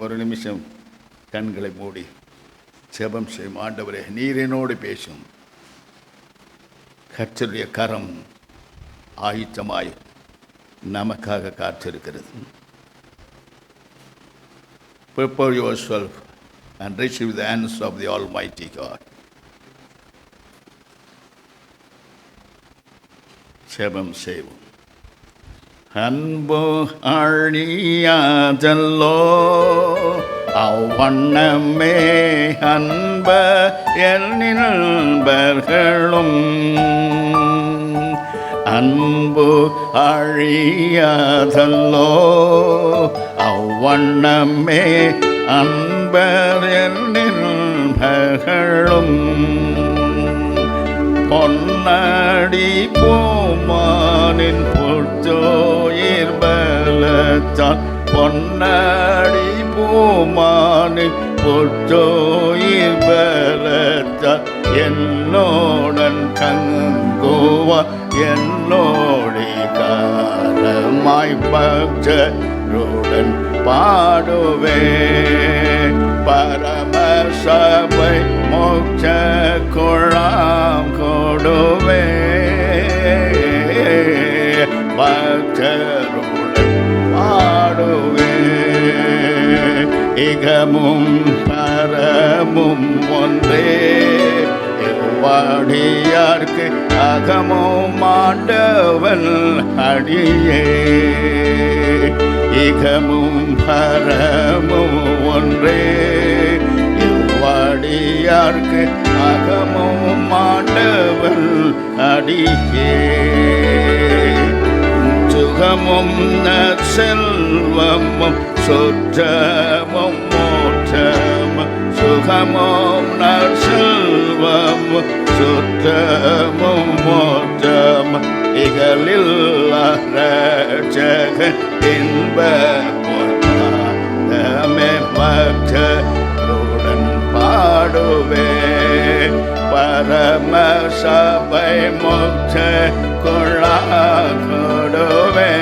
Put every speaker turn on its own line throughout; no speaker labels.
ஒரு நிமிஷம் கண்களை மூடி ஜெபம் செய்யும். ஆண்டவரே, நீர் என்னோடு பேசும். கர்த்தருடைய கரம் ஆயுத்தமாய் நமக்காக காத்திருக்கிறது. Prepare yourself and receive the answer of the Almighty God. ஜெபம் செய்வோம். அன்பு அழியாதல்லோ, அவ்வண்ணமே அன்ப என்பர்களும். அன்பு அழியாதல்லோ, அவ்வண்ணமே அன்பர் என்பர்களும். பொன்னடி பூமானின் புத்தோயிர் பலத்தால், பொன்னடி பூமானின் புத்தோயிர் பலத்தால், என்னோடன் தங்குவார் என்னோடி காலமாய் பக்தருடன் பாடுவே. பரமசபை மோட்ச குழாம் கொடுவே. பக்தருடன் பாடுவே. இகமும் பரமும் ஒன்றே, வாடியார்க்கு அகமும் ஆண்டவன் அடியே. இகமும் பரமும் ஒன்றே, வாடியார்க்கு அகமும் ஆண்டவன் அடியே. சுகமும் செல்வமும் சுற்றமும் மோட்சமும், சுகமும் செல்வமும் சுற்றமும் மோட்சமும், இகலில் ரட்சகன் இன்ப பொருளாமே. பக்தருடன் பாடுவே. பரமசபை மோட்ச குழா கொடுவே.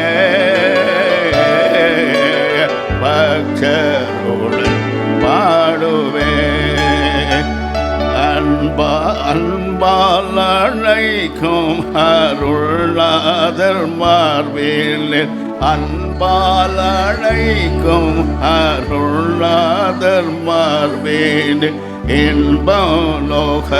பக்தருடன் பாடுவே. அன்பால் அழைக்கும் அருளாதர் மார்பில், அன்பால் அழைக்கும் அருளாதர் மார்பில், இன்பலோக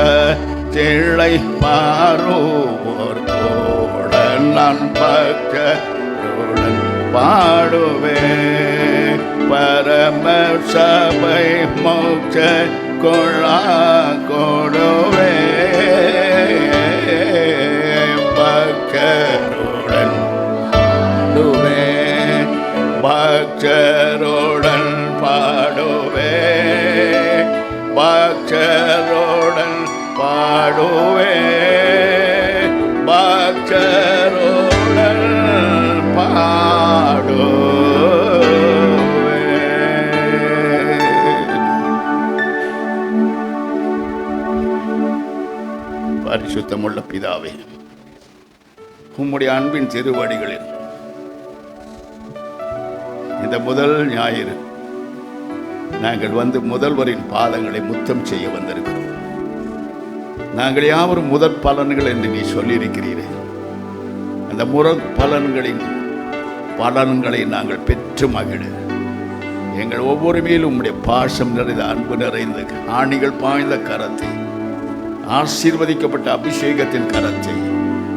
திளை பாரோர் கூட நான் பக்தருடன் பாடுவே. பரமசபை மோட்ச குழா கொடுவே. பக்தருடன் பாடுவே. பக்தருடன் பாடுவே. பக்தருடன் பாடுவே. பக்தருடன் பாடுவே. பரிசுத்தமுள்ள பிதாவே, உம்முடைய அன்பின் திருவடிகளில் இந்த முதல் ஞாயிறு நாங்கள் வந்து முதல்வரின் பாதங்களை முத்தம் செய்ய வந்திருக்கிறோம். நாங்கள் யாவரும் முதற் பலன்கள் என்று நீ சொல்லியிருக்கிறீரே. அந்த முதற் பலன்களை நாங்கள் பெற்று மகிழ எங்கள் ஒவ்வொரு மேலும் உம்முடைய பாசம் நிறைந்த அன்பு நிறைந்த ஆணிகள் பாய்ந்த கரத்தை, ஆசீர்வதிக்கப்பட்ட அபிஷேகத்தின் கரத்தை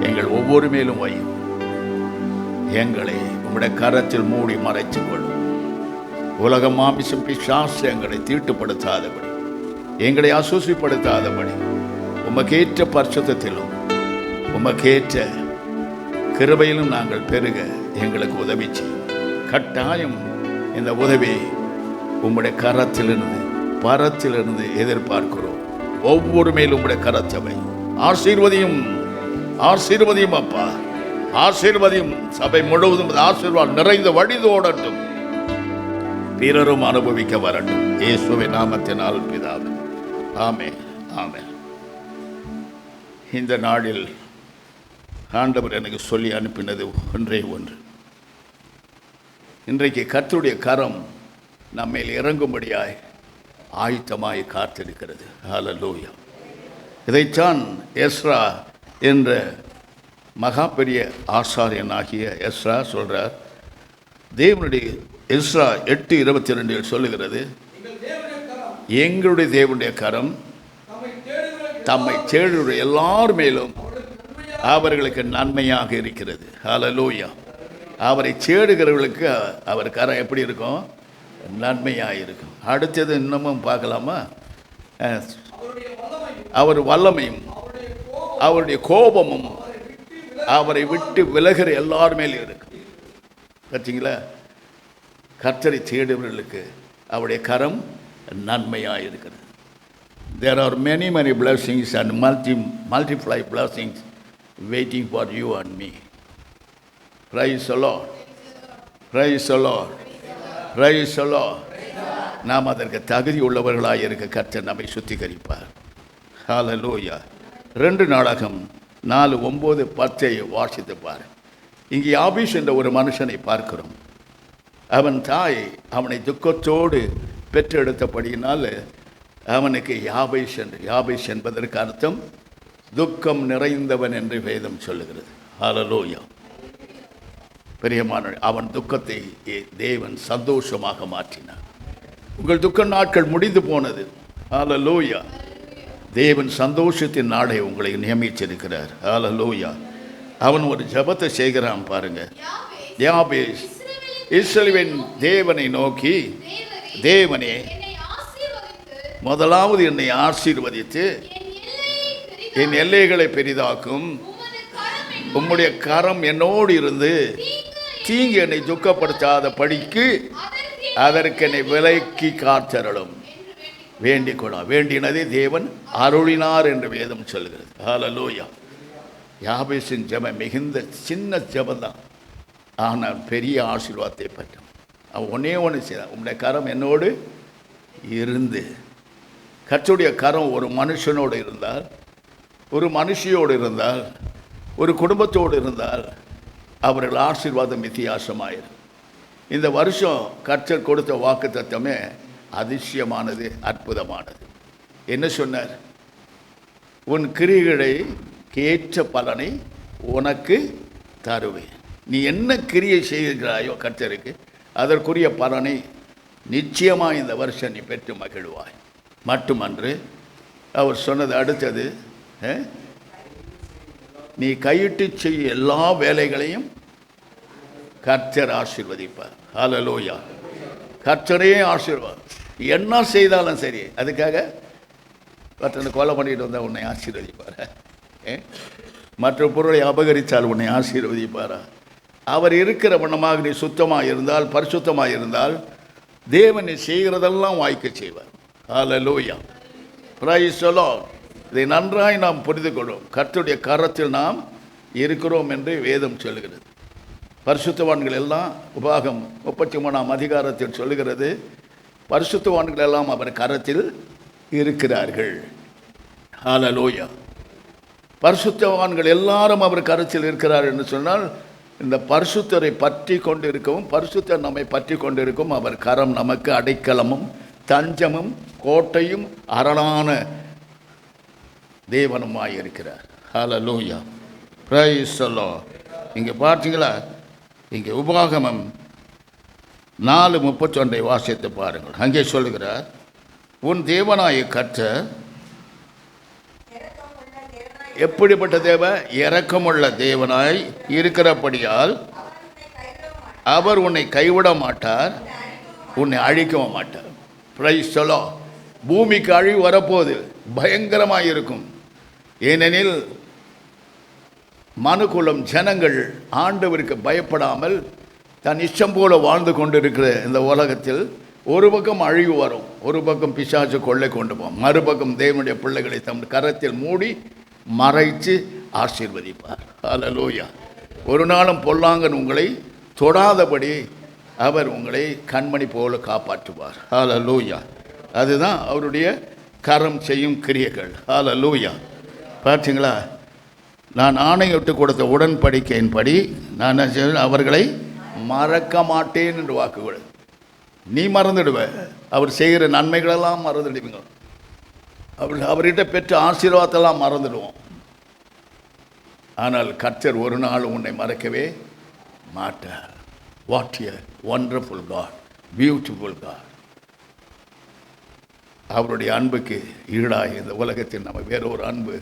எங்கள் ஒவ்வொரு மேலும் வையும். எங்களை உம்முடைய கரத்தில் மூடி மறைத்துக் கொள்ளும். உலக மாமிசம் பிசாசு எங்களை தீட்டுப்படுத்தாதபடி, எங்களை அசூசிப்படுத்தாதபடி, உமக்கேற்ற பரிசுத்தத்திலும் உமக்கேற்ற கிருபையிலும் நாங்கள் பெருக எங்களுக்கு உதவி செய்யும். கட்டாயம் இந்த உதவி உம்முடைய கரத்திலிருந்து பரத்திலிருந்து எதிர்பார்க்கிறோம். ஒவ்வொரு மேலும் உம்முடைய கரத்தவை ஆசீர்வதியும். ஆசீர்வதியும் அப்பா, ஆசீர்வதியும். சபை முழுவதும் ஆசீர்வாதம் நிறைந்த வழிதோடட்டும், பிறரும் அனுபவிக்க வரட்டும். இயேசுவின் நாமத்தினால் பிதாவே, ஆமென், ஆமென். இந்த நாளில் ஆண்டவர் எனக்கு சொல்லி அனுப்பினது ஒன்றே ஒன்று. இன்றைக்கு கர்த்தருடைய கரம் நம்மேல் இறங்கும்படியாய் ஆயத்தமாய் காத்திருக்கிறது. ஹல்லேலூயா. இதைத்தான் எஸ்ரா என்ற மகா பெரிய ஆசாரியனாகிய எஸ்ரா சொல்றார். தேவனுடைய எஸ்ரா 8:22 சொல்லுகிறது, எங்களுடைய தேவனுடைய கரம் தம்மை தேடுகிற எல்லார் மேலும் அவர்களுக்கு நன்மையாக இருக்கிறது. ஹல்லேலூயா. அவரை தேடுகிறவர்களுக்கு அவர் கரம் எப்படி இருக்கும்? நன்மையாக இருக்கும். அடுத்தது இன்னமும் பார்க்கலாமா? அவர் வல்லமையும் அவருடைய கோபமும் அவரை விட்டு விலகிற எல்லார் மேலும் இருக்கு. பார்த்தீங்களா? கர்த்தரை தேடுபவர்களுக்கு அவருடைய கரம் நன்மையாக இருக்கிறது. There are many blessings and multiply blessings waiting for you and me. Praise the Lord. Praise the Lord. Praise the Lord. நாம் அதற்கு தகுதி உள்ளவர்களாக இருக்க கர்த்தர் நம்மை சுத்திகரிப்பார். ஹல்லேலூயா. 2 நாளாகம் 4:9-10 வாசித்து பார். இங்கே யாபேஸ் என்ற ஒரு மனுஷனை பார்க்கிறோம். அவன் தாய் அவனை துக்கத்தோடு பெற்றெடுத்தபடியினால் அவனுக்கு யாபேஸ் என்பதற்கு அர்த்தம் துக்கம் நிறைந்தவன் என்று வேதம் சொல்லுகிறது. ஹல்லேலூயா. பிரியமானவர்களே, அவன் துக்கத்தை தேவன் சந்தோஷமாக மாற்றினார். உங்கள் துக்க நாட்கள் முடிந்து போனது. ஹல்லேலூயா. தேவன் சந்தோஷத்தின் நாளை உங்களை நியமிச்சிருக்கிறார். ஹல்லேலூயா. அவன் ஒரு ஜெபத்தை செய்கிறான் பாருங்க. யாபேஸ் இஸ்ரவேலின் தேவனை நோக்கி, தேவனே முதலாவது என்னை ஆசீர்வதித்து என் எல்லைகளை பெரிதாக்கும், உம்முடைய கரம் என்னோடு இருந்து தீங்கு என்னை துக்கப்படுத்தாத படிக்கு அதற்கு என்னை விலக்கி காத்தருளும் வேண்டிக் கொள்ள. வேண்டினதை தேவன் அருளினார் என்று வேதம் சொல்கிறது. ஹல்லேலூயா. யாபேசின் ஜெபம் மிகுந்த சின்ன ஜெபம்தான், ஆனால் பெரிய ஆசீர்வாதத்தை பெற்றான். அவன் ஒன்று செய்தான், உம்முடைய கரம் என்னோடு இருந்து. கர்த்தருடைய கரம் ஒரு மனுஷனோடு இருந்தால், ஒரு மனுஷியோடு இருந்தால், ஒரு குடும்பத்தோடு இருந்தால் அவர்கள் ஆசீர்வாதம் வித்தியாசமாயிரும். இந்த வருஷம் கர்த்தர் கொடுத்த வாக்கு தத்தமே அதிசயமானது, அற்புதமானது. என்ன சொன்னார்? உன் கிரியைகளை ஏற்ற பலனை உனக்கு தருவேன். நீ என்ன கிரியை செய்கிறாயோ கர்த்தருக்கு அதற்குரிய பலனை நிச்சயமாக இந்த வருஷம் நீ பெற்று மகிழ்வாய். மட்டுமன்று அவர் சொன்னது அடுத்தது, நீ கையிட்டு செய்ய எல்லா வேலைகளையும் கர்த்தர் ஆசீர்வதிப்பார். ஹல்லேலூயா. கர்த்தரே ஆசீர்வாதம். என்ன செய்தாலும் சரி, அதுக்காக மற்றனை கொலை பண்ணிட்டு வந்தால் உன்னை ஆசீர்வதிப்பார். மற்ற பொருளை அபகரித்தால் உன்னை ஆசீர்வதிப்பாரா? அவர் இருக்கிற வண்ணமாக நீ சுத்தமாக இருந்தால், பரிசுத்தமாக இருந்தால், தேவனை செய்கிறதெல்லாம் வாய்க்க செய்வார். ஹல்லேலூயா. Praise the Lord. இதை நன்றாய் நாம் புரிந்து கொள்வோம். கர்த்தருடைய கரத்தில் நாம் இருக்கிறோம் என்று வேதம் சொல்லுகிறது. பரிசுத்தவான்கள் எல்லாம் உபாகம் 33ஆம் அதிகாரத்தில் சொல்லுகிறது, பரிசுத்தவான்கள் எல்லாம் அவர் கரத்தில் இருக்கிறார்கள். ஹல்லேலூயா. பரிசுத்தவான்கள் எல்லாரும் அவர் கரத்தில் இருக்கிறார் என்று சொன்னால், இந்த பரிசுத்தரை பற்றி கொண்டு இருக்கவும், பரிசுத்தர் நம்மை பற்றி கொண்டு இருக்கும் அவர் கரம் நமக்கு அடைக்கலமும் தஞ்சமும் கோட்டையும் அரணான தேவனுமாய் இருக்கிறார். ஹல்லேலூயா. Praise the Lord. இங்கே பார்த்தீங்களா? இங்கே உபாகமம் 4:31 வாசித்து பாருங்கள். அங்கே சொல்லுகிறார், உன் தேவனாய கர்த்தர் எப்படிப்பட்ட தேவன்? இரக்கமுள்ள தேவனாய் இருக்கிறபடியால் அவர் உன்னை கைவிட மாட்டார், உன்னை அழிக்கவும் மாட்டார். Price the Lord. பூமிக்கு அழிவு வரப்போது பயங்கரமாக இருக்கும். ஏனெனில் மனுக்குலம் ஜனங்கள் ஆண்டவருக்கு பயப்படாமல் தன் இஷ்டம் போல வாழ்ந்து கொண்டிருக்கிற இந்த உலகத்தில் ஒரு பக்கம் அழிவு வரும், ஒரு பக்கம் பிசாசு கொள்ளை கொண்டு போகும், மறுபக்கம் தேவனுடைய பிள்ளைகளை தம் கரத்தில் மூடி மறைத்து ஆசீர்வதிப்பார். ஹல்லேலூயா. ஒரு நாளும் பொல்லாங்கன் உங்களை தொடாதபடி அவர் உங்களை கண்மணி போல காப்பாற்றுவார். ஹல்லேலூயா. அதுதான் அவருடைய கரம் செய்யும் கிரியைகள். ஹல்லேலூயா. பார்த்தீங்களா? நான் ஆணையிட்டு கொடுத்த உடன்படிக்கையின்படி நான் அவர்களை மறக்க மாட்டேன் என்று வாக்குகள். நீ மறந்துடுவ. அவர் செய்கிற நன்மைகளெல்லாம் மறந்துடுவீங்க. அவர்கிட்ட பெற்ற ஆசீர்வாதத்தெல்லாம் மறந்துடுவோம். ஆனால் கர்த்தர் ஒரு நாள் உன்னை மறக்கவே மாட்டார். What a wonderful God, beautiful God. அவருடைய அன்புக்கு ஈடாக இந்த உலகத்தில் நம்ம வேற ஒரு அன்பு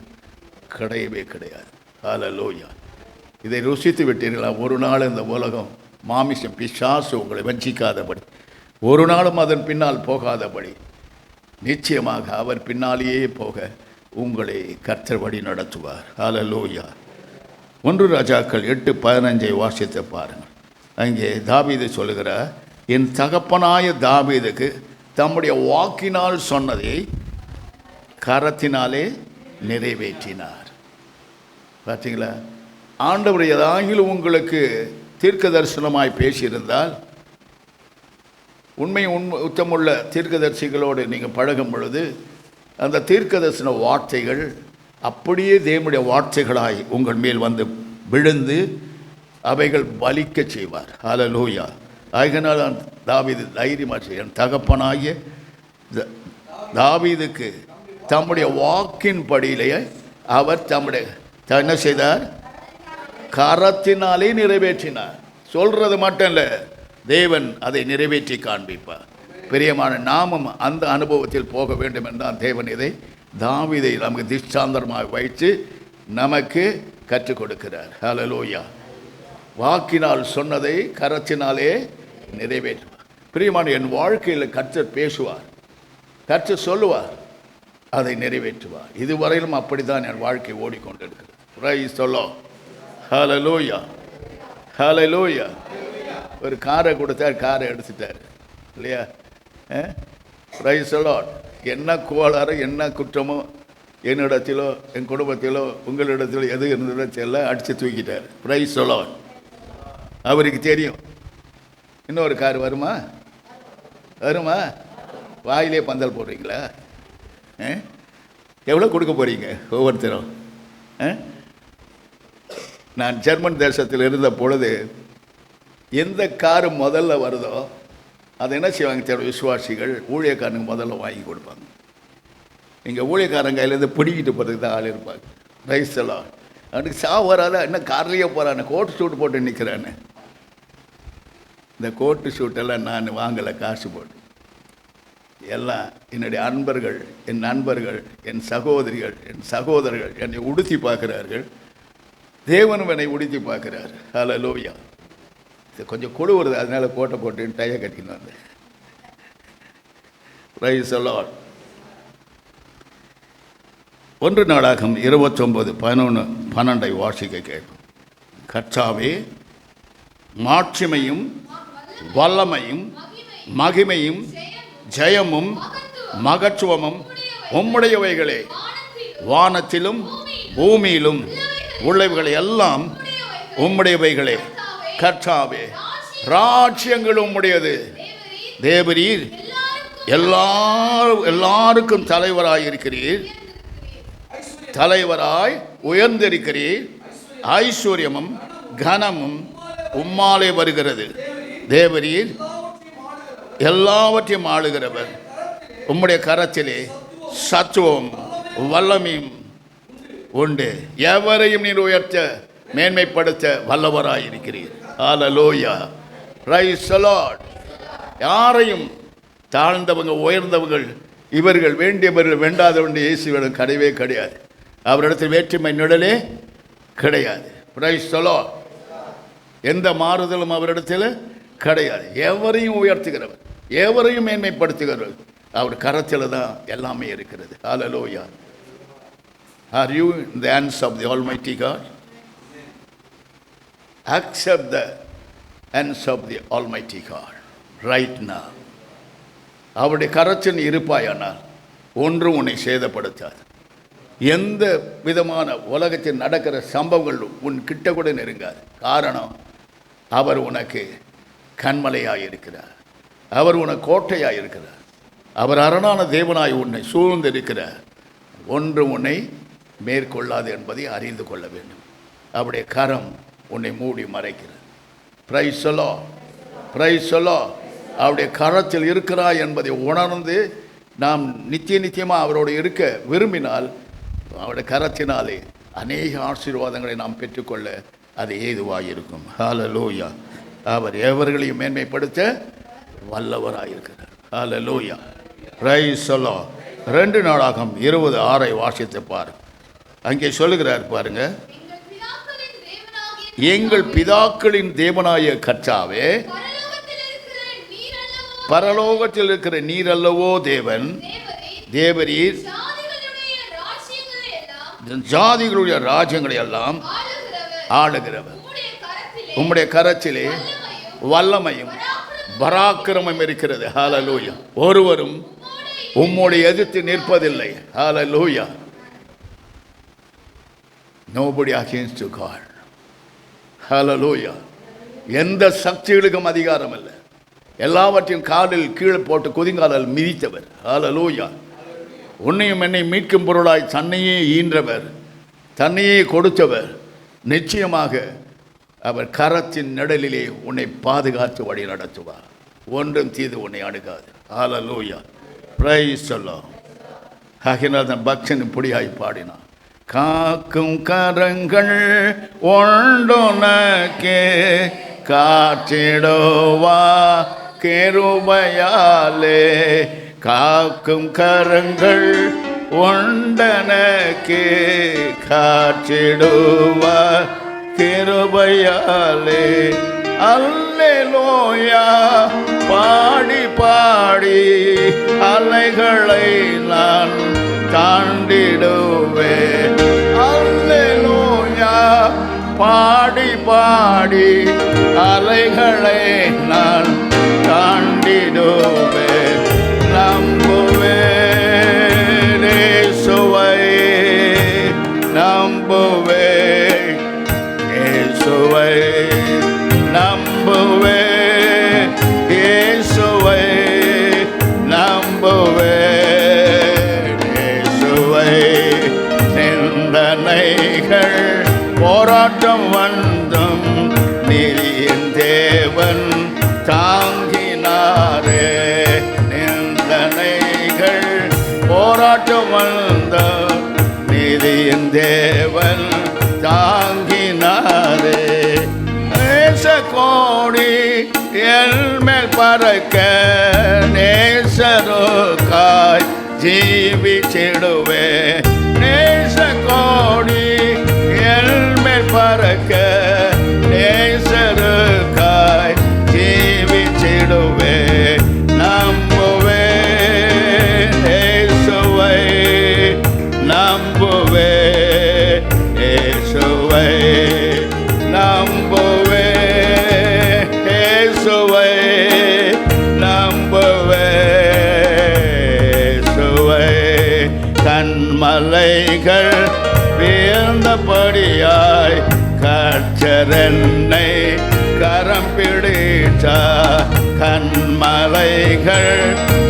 கிடையவே கிடையாது. ஹல்லேலூயா. இதை ருசித்து விட்டீர்களா? ஒரு நாள் இந்த உலகம் மாமிசம் பிசாசு உங்களை வஞ்சிக்காதபடி, ஒரு நாளும் அதன் பின்னால் போகாதபடி, நிச்சயமாக அவர் பின்னாலேயே போக உங்களை கர்த்தர் வழி நடத்துவார். ஹல்லேலூயா. 1 ராஜாக்கள் 8:15 வாசித்து பாருங்கள். அங்கே தாவீது சொல்லுகிறார், என் தகப்பனாய தாவீதுக்கு தம்முடைய வாக்கினால் சொன்னதை கரத்தினாலே நிறைவேற்றினார். பார்த்தீங்களா? ஆண்டவர் ஏதாகிலும் உங்களுக்கு தீர்க்க தரிசனமாய் பேசியிருந்தால், உண்மை உத்தமுள்ள தீர்க்கதரிசிகளோடு நீங்கள் பழகும் பொழுது அந்த தீர்க்க தரிசன வார்த்தைகள் அப்படியே தேவனுடைய வார்த்தைகளாய் உங்கள் மேல் வந்து விழுந்து அவைகள் பலிக்க செய்வார். ஹல்லேலூயா. அதனால் தாவீது தைரியமாக என் தகப்பனாகிய தாவீதுக்கு தம்முடைய வாக்கின் படியிலேயே அவர் என்ன செய்தார்? கரத்தினாலே நிறைவேற்றினார். சொல்றது மட்டும் இல்லை, தேவன் அதை நிறைவேற்றி காண்பிப்பார். பிரியமான நாமும் அந்த அனுபவத்தில் போக வேண்டும் என்றால் தேவன் இதை தாவீதை நமக்கு திஷ்டாந்தரமாக வைத்து நமக்கு கற்றுக் கொடுக்கிறார். ஹல்லேலூயா. வாக்கினால் சொன்னதை கரத்தினாலே நிறைவேற்றுவார். பிரியமான, என் வாழ்க்கையில் கர்த்தர் பேசுவார், கர்த்தர் சொல்லுவார், அதை நிறைவேற்றுவார். இதுவரையிலும் அப்படித்தான் என் வாழ்க்கை ஓடிக்கொண்டிருக்கிறது. Praise the Lord. Hallelujah. Hallelujah. ஒரு காரை கொடுத்தார், காரை எடுத்துட்டார் இல்லையா? Praise the Lord. என்ன கோளாறு, என்ன குற்றமோ என்னிடத்திலோ என் குடும்பத்திலோ உங்களிடத்திலோ எது இருந்ததோ தெரியல, அடித்து தூக்கிட்டார். Price the Lord. அவருக்கு தெரியும் இன்னொரு கார் வருமா, வருமா? வாயிலே பந்தல் போடுறீங்களா? எவ்வளோ கொடுக்க போகிறீங்க ஒவ்வொருத்தரும்? நான் ஜெர்மன் தேசத்தில் இருந்த பொழுது எந்த காரு முதல்ல வருதோ அதை என்ன செய்வாங்க தெரியும்? விசுவாசிகள் ஊழியக்காரனுக்கு முதல்ல வாங்கி கொடுப்பாங்க. இங்கே ஊழியக்காரன் கையிலேருந்து பிடிக்கிட்டு போகிறதுக்கு தான் ஆள் இருப்பாங்க. Price the Lord. அவனுக்கு சாவு வராத, என்ன கார்லேயே போகிறான்னு, கோட்டு சூட்டு போட்டு நிற்கிறான்னு. இந்த கோட்டு ஷூட்டெல்லாம் நான் வாங்கலை, காசு போட்டு. எல்லாம் என்னுடைய அன்பர்கள், என் நண்பர்கள், என் சகோதரிகள், என் சகோதரர்கள் என்னை உடுத்தி பார்க்குறார்கள். தேவனும் என்னை உடுத்தி பார்க்குறார். ஹல்லேலூயா. இது கொஞ்சம் குழுவுறது, அதனால கோட்டை போட்டு டைய கட்டின்னு வந்தேன். Price the Lord. 1 நாளாகமம் 29:11-12 வாசிக்க கேட்கும். கர்த்தாவே, மாட்சிமையும் வல்லமையும் மகிமையும் ஜெயமும் மகத்துவமும் உம்முடையவைகளே, வானத்திலும் பூமியிலும் உள்ளவைகளை எல்லாம் உம்முடையவைகளே. கர்த்தாவே, ராஜ்யங்கள் உம்முடையது. தேவரீர் எல்லாருக்கும் தலைவராயிருக்கிறீர், தலைவராய் உயர்ந்திருக்கிறீர். ஐஸ்வர்யமும் கனமும் உம்மாலே வருகிறது. தேவரீர் எல்லாவற்றையும் ஆளுகிறவர். உம்முடைய கரத்திலே சத்துவம் வல்லமையும் உண்டு. எவரையும் நீர் உயர்த்த மேன்மைப்படுத்த வல்லவராயிருக்கிறீர். ஹல்லேலூயா. Praise the Lord. யாரையும் தாழ்ந்தவங்க உயர்ந்தவர்கள் இவர்கள் வேண்டியவர்கள் வேண்டாதவர்கள் இயேசுவிடம் கிடையவே கிடையாது. அவரிடத்தில் வேற்றுமை நிழலே கிடையாது. Price the Lord. எந்த மாறுதலும் அவரிடத்தில் கிடையாது. எவரையும் உயர்த்துகிறவர், எவரையும் மேன்மைப்படுத்துகிறவர். அவர் கரத்தில் தான் எல்லாமே இருக்கிறது. ஹல்லேலூயா. Are you in the hands of the Almighty God? Accept the hands of the Almighty God right now. அவருடைய கரத்தின் இருப்பாயானால் ஒன்றும் உன்னை சேதப்படுத்தாது. எந்த விதமான உலகத்தில் நடக்கிற சம்பவங்கள் உன் கிட்ட கூட நெருங்காது. காரணம், அவர் உனக்கு கண்மலையாக இருக்கிறார், அவர் உனக்கு கோட்டையாக இருக்கிறார், அவர் அரணான தேவனாய் உன்னை சூழ்ந்திருக்கிறார். ஒன்றும் உன்னை மேற்கொள்ளாது என்பதை அறிந்து கொள்ள வேண்டும். அவருடைய கரம் உன்னை மூடி மறைக்கிறது. Price the Lord. Praise the Lord. அவருடைய கரத்தில் இருக்கிறாய் என்பதை உணர்ந்து நாம் நித்தியமாக அவரோடு இருக்க விரும்பினால் அவருடைய கரத்தினாலே அநேக ஆசீர்வாதங்களை நாம் பெற்றுக்கொள்ள அது ஏதுவாக இருக்கும். ஹல்லேலூயா. அவர் எவர்களையும் மேன்மைப்படுத்த வல்லவராயிருக்கிறார். ஹல்லேலூயா. Praise the Lord. 2 நாளாகமம் 20:6 வாசித்து பாரு. அங்கே சொல்லுகிறார் பாருங்க, எங்கள் பிதாக்களின் தேவனாய கர்த்தாவே, பரலோகத்தில் இருக்கிற நீர் அல்லவோ தேவன், தேவரீர் ஜாதிகளுடைய ராஜ்யங்களை எல்லாம் ஆளுகிறவர். உம்முடைய கரத்திலே வல்லமையும் பராக்கிரமம் இருக்கிறது. ஹல்லேலூயா. ஒருவரும் உம்மோடு எதிர்த்து நிற்பதில்லை. ஹல்லேலூயா. Nobody against God. ஹல்லேலூயா. எந்த சக்திகளுக்கும் அதிகாரம் இல்லை. எல்லாவற்றையும் காலில் கீழே போட்டு குதிங்காலில் மிதித்தவர். ஹல்லேலூயா. உன்னையும் என்னை மீட்கும் பொருளாய் தன்னையே ஈன்றவர், தன்னையே கொடுத்தவர். நிச்சயமாக அவர் கரத்தின் நிழலிலே உன்னை பாதுகாத்து வழி நடத்துவார். ஒன்றும் தீது உன்னை அணுகாது. ஹல்லேலூயா. Praise the Lord. ஆகினால் பக்தன் இப்படியாய் பாடினான், காக்கும் கரங்கள் ஒன்றுனக்கே காற்றிடுவா கிருபையாலே, காக்கும் கரங்கள் ஒன்றனக்கே காற்றிடுவா கிருபையாலே. அல்லேலூயா. பாடி பாடி அலைகளை நான் தாண்டிடுவேன். அல்லேலூயா. பாடி பாடி அலைகளை நான் தாண்டிடுவேன். நம்புவேன் இயேசுவை, நம்புவேன் இயேசுவை, நம்புவேன் இயேசுவை, நம்புவேன் இயேசுவை. நிந்தனைகள் போராட்டம் வந்தும் நீரின் தேவன் தாங்கினாரே. நிந்தனைகள் போராட்டம் வந்தும் நீதியின் தேவன் தாங்கினாரே. நேசக்கோடி என் மேல் பறக்க நேசருக்காய் ஜீவிச்சிடுவே. நேசக்கோடி என் மேல் பறக்க நேசருக்காய் ஜீவிச்சிடுவே. நம்புவேன் இயேசுவை, நம்புவேன் இயேசுவை, நம்புவேன் இயேசுவை, நம்புவேன் இயேசுவை. கண்மலைகள் வியந்தபடியாய் கர்த்தர் என்னை கரம் பிடித்தார். கண்மலைகள்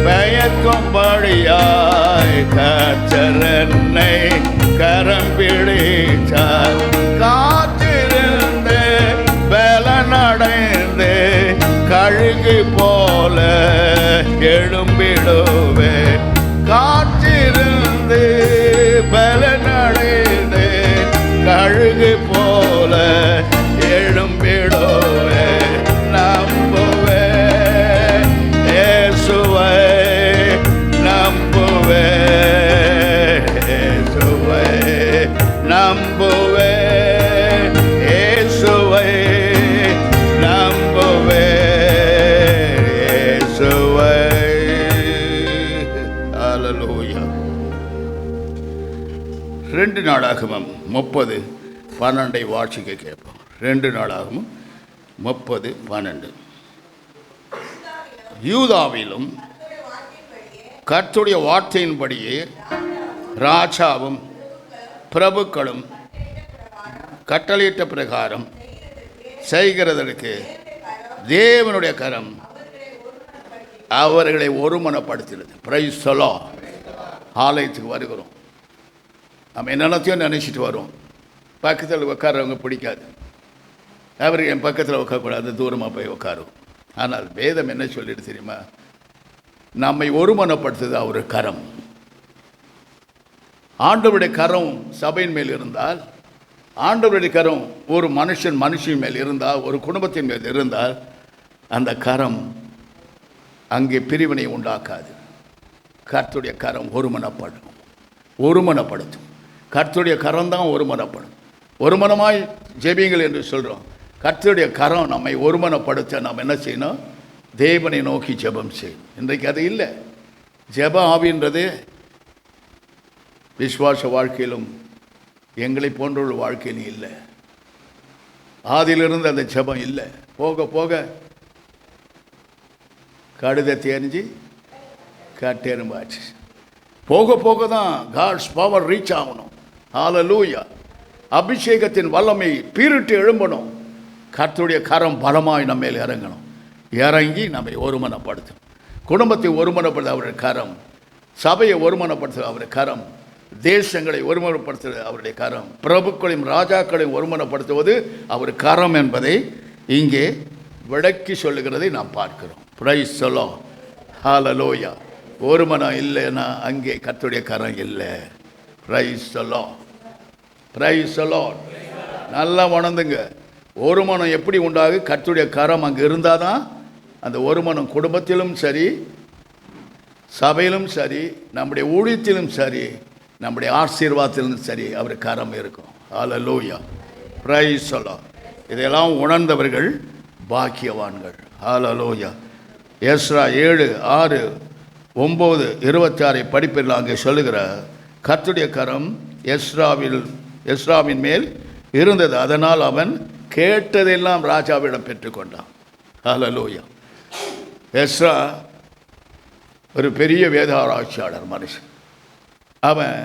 பயக்கும்படியாய் கர்த்தர் என்னை கரம் பிடித்தார். காத்திருந்து பலனடைந்து கழுகு போல எழும்பிடுவே. காத்திருந்து பலனடைந்து கழுகு போல எழும்பிடுவே. நம்புவேன் இயேசுவை, நம்புவேன் இயேசுவை, நம்புவேன் இயேசுவை, நம்புவேன் இயேசுவை. ஹல்லேலூயா. 2 நாளாகமம் 30:12 வாசிக்க கேட்போம். 2 நாளாகமம் 30:12. யூதாவிலும் கர்த்தருடைய வார்த்தையின்படியே ராஜாவும் பிரபுக்களும் கட்டளையிட்ட பிரகாரம் செய்கிறதற்கு தேவனுடைய கரம் அவர்களை ஒருமனப்படுத்தினது. Price the Lord. ஆலயத்துக்கு வருகிறோம், நம்ம என்னென்னத்தையும் நினச்சிட்டு வரோம். பக்கத்தில் உட்கார்றவங்க பிடிக்காது. அவர் என் பக்கத்தில் உட்காரக்கூடாது, தூரமாக போய் உட்காரும். ஆனால் வேதம் என்ன சொல்லிட்டு தெரியுமா? நம்மை ஒருமனப்படுத்துது அவர் கரம். ஆண்டவருடைய கரம் சபையின் மேல் இருந்தால், ஆண்டவருடைய கரம் ஒரு மனுஷன் மேல் இருந்தால், ஒரு குடும்பத்தின் மேல் இருந்தால், அந்த கரம் அங்கே பிரிவினை உண்டாக்காது. கர்த்தருடைய கரம் ஒருமனப்படுத்தும். கர்த்தருடைய கரம் தான் ஒருமனப்படும். ஒருமனமாய் ஜெபிங்கள் என்று சொல்கிறோம். கர்த்தருடைய கரம் நம்மை ஒருமனப்படுத்த நாம் என்ன செய்யணும்? தேவனை நோக்கி ஜெபம் செய்யணும். இன்றைக்கு அது இல்லை. ஜெப ஆவின்றது விசுவாச வாழ்க்கையிலும் எங்களை போன்ற வாழ்க்கையிலும் இல்லை. ஆதியிலிருந்து அந்த ஜெபம் இல்லை. போக போக கடுதத்தை எரிஞ்சு கட்டெரும்பாச்சு. போக போக தான் காட்ஸ் பவர் ரீச் ஆகணும். ஹல்லேலூயா. அபிஷேகத்தின் வல்லமை பீரிட்டு எழும்பணும். கர்த்தருடைய கரம் பலமாய் நம்ம மேல் இறங்கணும். இறங்கி நம்மை ஒருமனப்படுத்தும். குடும்பத்தை ஒருமனப்படுத்த அவருடைய கரம், சபையை ஒருமனப்படுத்த அவருடைய கரம், தேசங்களை ஒருமனப்படுத்துவது அவருடைய கரம், பிரபுக்களையும் ராஜாக்களையும் ஒருமனப்படுத்துவது அவர் கரம் என்பதை இங்கே விளக்கி சொல்லுகிறதை நாம் பார்க்கிறோம். Price the Lord. ஹல்லேலூயா. ஒருமனம் இல்லைன்னா அங்கே கர்த்தருடைய கரம் இல்லை. Price the Lord. Praise the Lord. நல்லா உணர்ந்துங்க. ஒருமனம் எப்படி உண்டாகு? கர்த்தருடைய கரம் அங்கே இருந்தால் தான் அந்த ஒருமனம் குடும்பத்திலும் சரி, சபையிலும் சரி, நம்முடைய ஊழியத்திலும் சரி, நம்முடைய ஆசீர்வாதத்திலும் சரி அவர் கரம் இருக்கும். ஹல்லேலூயா. Praise the Lord. இதெல்லாம் உணர்ந்தவர்கள் பாக்கியவான்கள். ஹல்லேலூயா. எஸ்ரா 7:6-9-26 படிப்பில் அங்கே சொல்லுகிற கர்த்தருடைய கரம் எஸ்ராவின் மேல் இருந்தது. அதனால் அவன் கேட்டதெல்லாம் ராஜாவிடம் பெற்றுக்கொண்டான். ஹல்லேலூயா. எஸ்ரா ஒரு பெரிய வேதாராய்ச்சியாளர் மனுஷன். அவன்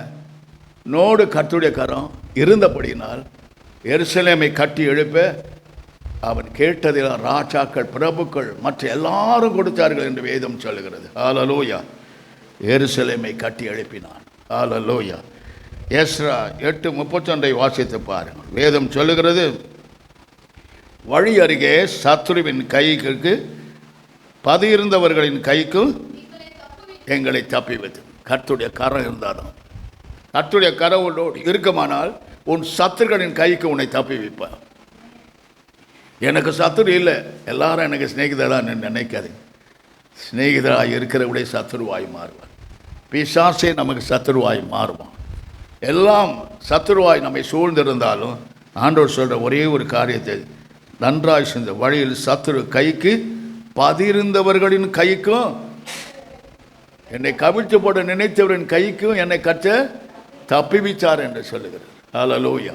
நோடு கர்த்தருடைய கரம் இருந்தபடியினால் எருசலேமை கட்டி எழுப்ப அவன் கேட்டதெல்லாம் ராஜாக்கள், பிரபுக்கள், மற்ற எல்லாரும் கொடுத்தார்கள் என்று வேதம் சொல்லுகிறது. ஹல்லேலூயா. எருசலேமை கட்டி எழுப்பினான். ஹல்லேலூயா. எஸ்ரா 8:31 வாசித்து பாருங்கள். வேதம் சொல்லுகிறது, வழி அருகே சத்துருவின் கைக்கு பதியிருந்தவர்களின் கைக்கும் எங்களை தப்பி வைத்து. கர்த்தருடைய கரம் இருந்தாலும், கர்த்தருடைய கரம் இருக்குமானால் உன் சத்துருகளின் கைக்கு உன்னை தப்பி வைப்பார். எனக்கு சத்துரு இல்லை, எல்லாரும் எனக்கு சிநேகிதராக நினைக்காது. சிநேகிதராக இருக்கிறவுடைய சத்துருவாய் மாறுவார். பிசாசே நமக்கு சத்துருவாய் மாறுவான். எல்லாம் சத்துருவாய் நம்மை சூழ்ந்திருந்தாலும் ஆண்டவர் சொல்கிற ஒரே ஒரு காரியத்தை நன்றாய் செஞ்ச வழியில் சத்துரு கைக்கு பதியிருந்தவர்களின் கைக்கும் என்னை கவிழ்த்து போட நினைத்தவரின் கைக்கும் என்னை தப்பிவிச்சார் என்று சொல்லுகிறார். ஹல்லேலூயா.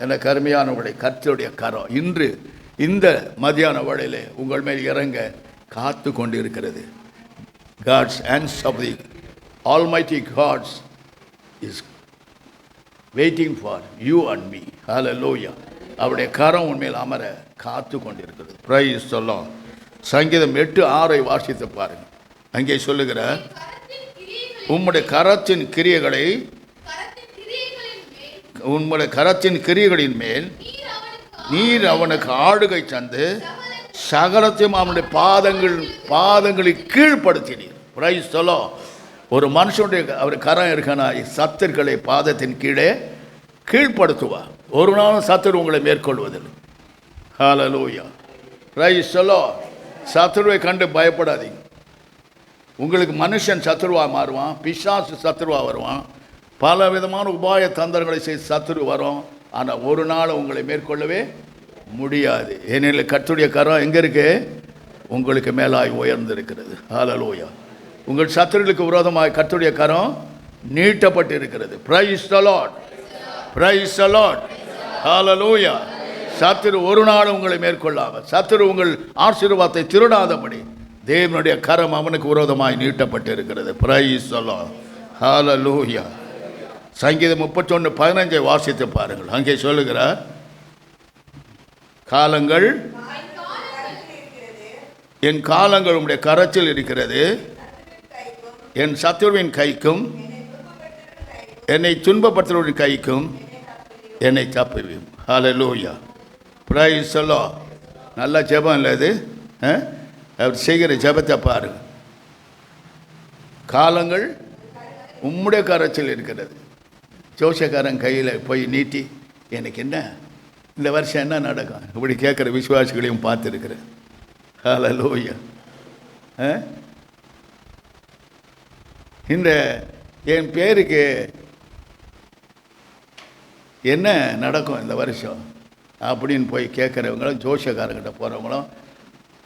என கருமையானவருடைய கர்த்தருடைய கரம் இன்று இந்த மதியான வேளையிலே உங்கள் மேல் இறங்க காத்து கொண்டிருக்கிறது. God's hands of the Almighty God is waiting for you and me. Hallelujah. அவருடைய கரம் உண்மையில் அமர காத்து கொண்டிருக்கிறது. Praise the Lord. சங்கீதம் 8:6 வாசித்து பாருங்கள். அங்கே சொல்லுகிற உம்முடைய கரத்தின் கிரியைகளின் மேல் நீர் அவனுக்கு ஆளுகை தந்து சகலத்தையும் அவனுடைய பாதங்களில் கீழ்ப்படுத்தினீர். Price the Lord. ஒரு மனுஷனுடைய அவர் கரம் இருக்கானா சத்துருக்களை பாதத்தின் கீழே கீழ்ப்படுத்துவார். ஒரு நாளும் சத்துரு உங்களை மேற்கொள்வதில்லை. ஹல்லேலூயா. Praise the Lord. சத்துருவை கண்டு பயப்படாதீங்க. உங்களுக்கு மனுஷன் சத்துருவாக மாறுவான், பிசாசு சத்துருவாக வருவான், பல விதமான உபாய தந்திரங்களை செய்து சத்துரு வரும். ஆனால் ஒரு நாள் உங்களை மேற்கொள்ளவே முடியாது. ஏனெனில் கர்த்தருடைய கரம் எங்கே இருக்கு? உங்களுக்கு மேலாய் உயர்ந்திருக்கிறது. ஹல்லேலூயா. உங்கள் சத்துருக்களுக்கு விரோதமாக கர்த்தருடைய கரம் நீட்டப்பட்டு இருக்கிறது. Praise the Lord. Praise the Lord. Hallelujah. சத்துரு ஒரு நாள் உங்களை மேற்கொள்ளாமல், சத்துரு உங்கள் ஆசீர்வாதத்தை திருடாதபடி தேவனுடைய கரம் அவனுக்கு விரோதமாய் நீட்டப்பட்டு இருக்கிறது. Praise the Lord. ஹல்லேலூயா. சங்கீதம் 31:15 வாசித்து பாருங்கள். அங்கே சொல்லுகிறார், காலங்கள் என் காலங்கள் உம்முடைய கரத்தில் இருக்கிறது, என் சத்துருவின் கைக்கும் என்னை துன்பப்படுத்துவரின் கைக்கும் என்னை தப்புவியும். ஹல்லேலூயா. Praise the Lord. நல்ல ஜெபம் இல்லை இது? அவர் செய்கிற ஜெபத்தை பாருங்க. காலங்கள் உம்முடைய கரத்தில் இருக்கிறது. ஜோசியக்காரன் கையில் போய் நீட்டி எனக்கு என்ன இந்த வருஷம் என்ன நடக்கும் இப்படி கேட்குற விசுவாசிகளையும் பார்த்துருக்குறேன். ஹல்லேலூயா. இந்த என் பேருக்கு என்ன நடக்கும் இந்த வருஷம் அப்படின்னு போய் கேட்குறவங்களும், ஜோசியக்காரங்கிட்ட போகிறவங்களும்,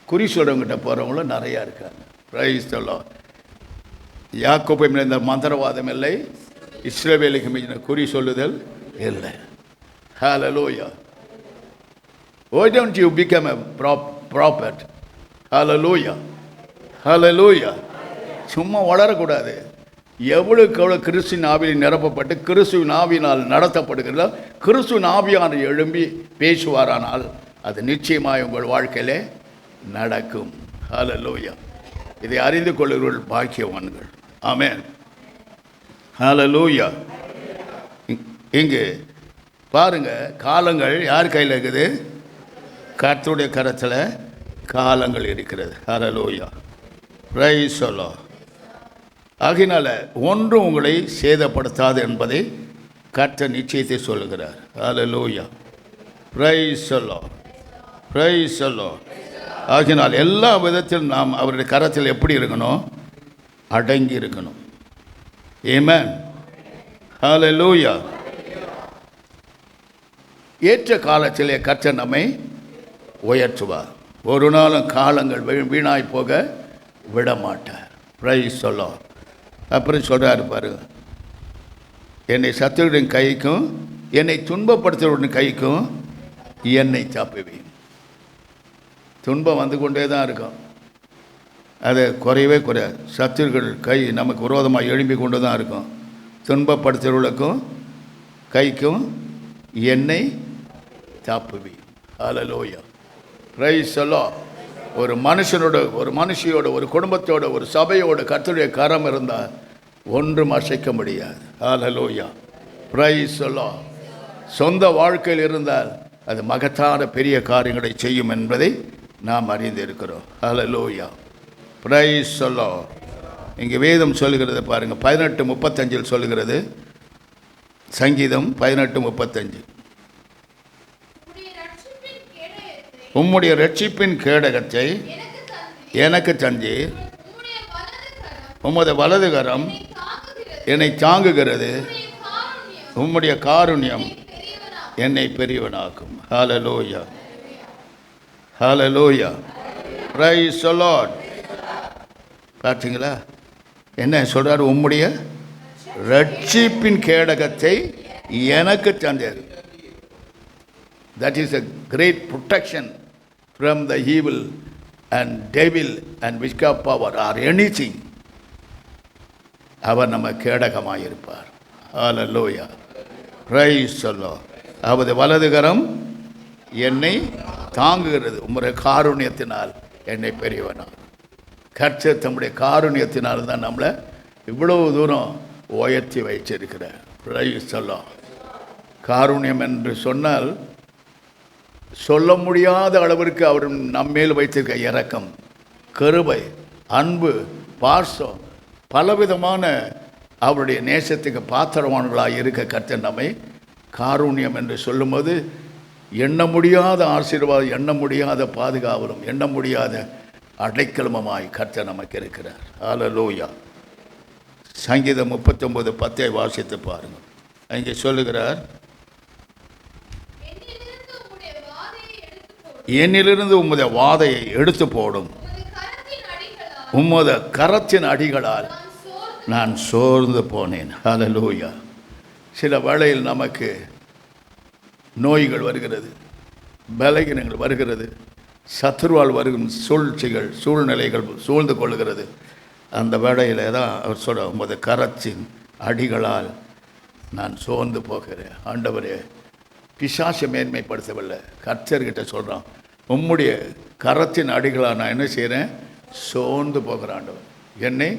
குறி சொல்கிறவங்கிட்ட போகிறவங்களும் நிறையா இருக்காங்க. Price the Lord. யாக்கோபை இந்த மந்திரவாதம் இல்லை, இஸ்ரவேலுக்கு மீதின குறி சொல்லுதல் இல்லை. ஹல்லேலூயா. Why don't you become a prophet? Hallelujah. Hallelujah. சும்மா வளரக்கூடாது. எவ்வளவுக்கு எவ்வளோ கிறிஸ்துவின் ஆவியில் நிரப்பப்பட்டு கிறிஸ்துவின் ஆவியினால் நடத்தப்படுகிறதோ, கிறிஸ்துவின் ஆவியான எழும்பி பேசுவாரானால் அது நிச்சயமாக உங்கள் வாழ்க்கையிலே நடக்கும். ஹல்லேலூயா. இதை அறிந்து கொள்ளுகிறவர்கள் பாக்கியவான்கள். ஆமென். ஹல்லேலூயா. இங்கு பாருங்க, காலங்கள் யார் கையில் இருக்குது? கர்த்தருடைய கரத்தில் காலங்கள் இருக்கிறது. ஹல்லேலூயா. Praise the Lord. ஆகினால ஒன்றும் உங்களை சேதப்படுத்தாது என்பதை கர்த்தர் நிச்சயத்தை சொல்லுகிறார். Hallelujah. Praise the Lord. Praise the Lord. ஆகினால் எல்லா விதத்திலும் நாம் அவருடைய கரத்தில் எப்படி இருக்கணும்? அடங்கி இருக்கணும். ஆமென். ஹல்லேலூயா. ஏற்ற காலத்திலே கர்த்தர் நம்மை உயர்த்துவார். ஒரு நாளும் காலங்கள் வீணாய் போக விட மாட்டார். Price the Lord. அப்புறம் சொல்கிறாரு பாருங்க, என்னை சத்துருவின் கைக்கும் என்னை துன்பப்படுத்துவரின் கைக்கும் என்னை தப்புவேன். துன்பம் வந்து கொண்டே தான் இருக்கும், அது குறையவே குறையாது. சத்துருக்கள் கை நமக்கு விரோதமாக எழும்பி கொண்டு தான் இருக்கும். துன்பப்படுத்துவர்களுக்கும் கைக்கும் என்னை தப்புவேன். ஹல்லேலூயா. Praise the Lord. ஒரு மனுஷனோட, ஒரு மனுஷியோட, ஒரு குடும்பத்தோட, ஒரு சபையோட கர்த்தருடைய கரம் இருந்தால் ஒன்றும் அசைக்க முடியாது. ஹல்லேலூயா. Praise the Lord. சொந்த வாழ்க்கையில் இருந்தால் அது மகத்தான பெரிய காரியங்களை செய்யும் என்பதை நாம் அறிந்திருக்கிறோம். ஹல்லேலூயா. Praise the Lord. இங்கே வேதம் சொல்லுகிறது பாருங்க, 18:35 சொல்லுகிறது. சங்கீதம் 18:35. உம்முடைய ரட்சிப்பின் கேடகத்தை எனக்கு தந்தீர், உம்முடைய வலது கரம் என்னை தாங்குகிறது, உம்முடைய காருண்யம் என்னை பெரியவனாக்கும். ஹல்லேலூயா. ஹல்லேலூயா. Praise the Lord. பார்த்தீங்களா என்ன சொல்றாரு? உம்முடைய ரட்சிப்பின் கேடகத்தை எனக்கு தந்தீர். That is a great protection from the evil and devil and witchcraft power or anything. அவர் நம்ம கேடகமாக இருப்பார். ஹல்லேலூயா. Praise the Lord. அவரது வலது கரம் என்னை தாங்குகிறது, உம்முடைய காருண்யத்தினால் என்னை பெரியவனார். கர்த்தர் தம்முடைய காருண்யத்தினால் தான் நம்மளை இவ்வளவு தூரம் உயர்த்தி வைச்சிருக்கிறார். Price the Lord. காருண்யம் என்று சொன்னால் சொல்ல முடியாத அளவிற்கு அவர் நம்மேல் வைத்திருக்க இரக்கம், கிருபை, அன்பு, பாசம், பலவிதமான அவருடைய நேசத்துக்கு பாத்திரவான்களாக இருக்க கர்த்தர் நம்மை காருண்யம் என்று சொல்லும்போது எண்ண முடியாத ஆசீர்வாதம், எண்ண முடியாத பாதுகாவலும், எண்ண முடியாத அடைக்கலமாய் கர்த்தர் நமக்கு இருக்கிறார். ஹல்லேலூயா. சங்கீதம் 39:10 வாசித்து பாருங்கள். அங்கே சொல்லுகிறார், என்னிலிருந்து உம்முடைய வாதையை எடுத்து போடும், உம்முடைய கரத்தின் அடிகளால் நான் சோர்ந்து போனேன். ஹல்லேலூயா. சில வேளையில் நமக்கு நோய்கள் வருகிறது, பலகீனங்கள் வருகிறது, சத்துருவால் வருகும் சூழ்ச்சிகள், சூழ்நிலைகள் சூழ்ந்து கொள்கிறது. அந்த வேளையில் தான் அவர் சொல்ற, உமது கரத்தின் அடிகளால் நான் சோர்ந்து போகிறேன். ஆண்டவரே, பிசாசை மேன்மைப்படுத்தவில்லை, கர்த்தர்கிட்ட சொல்கிறான், உம்முடைய கரத்தின் அடிகளால் நான் என்ன செய்கிறேன்? சோர்ந்து போகிறேன். ஆண்டவர் என்னை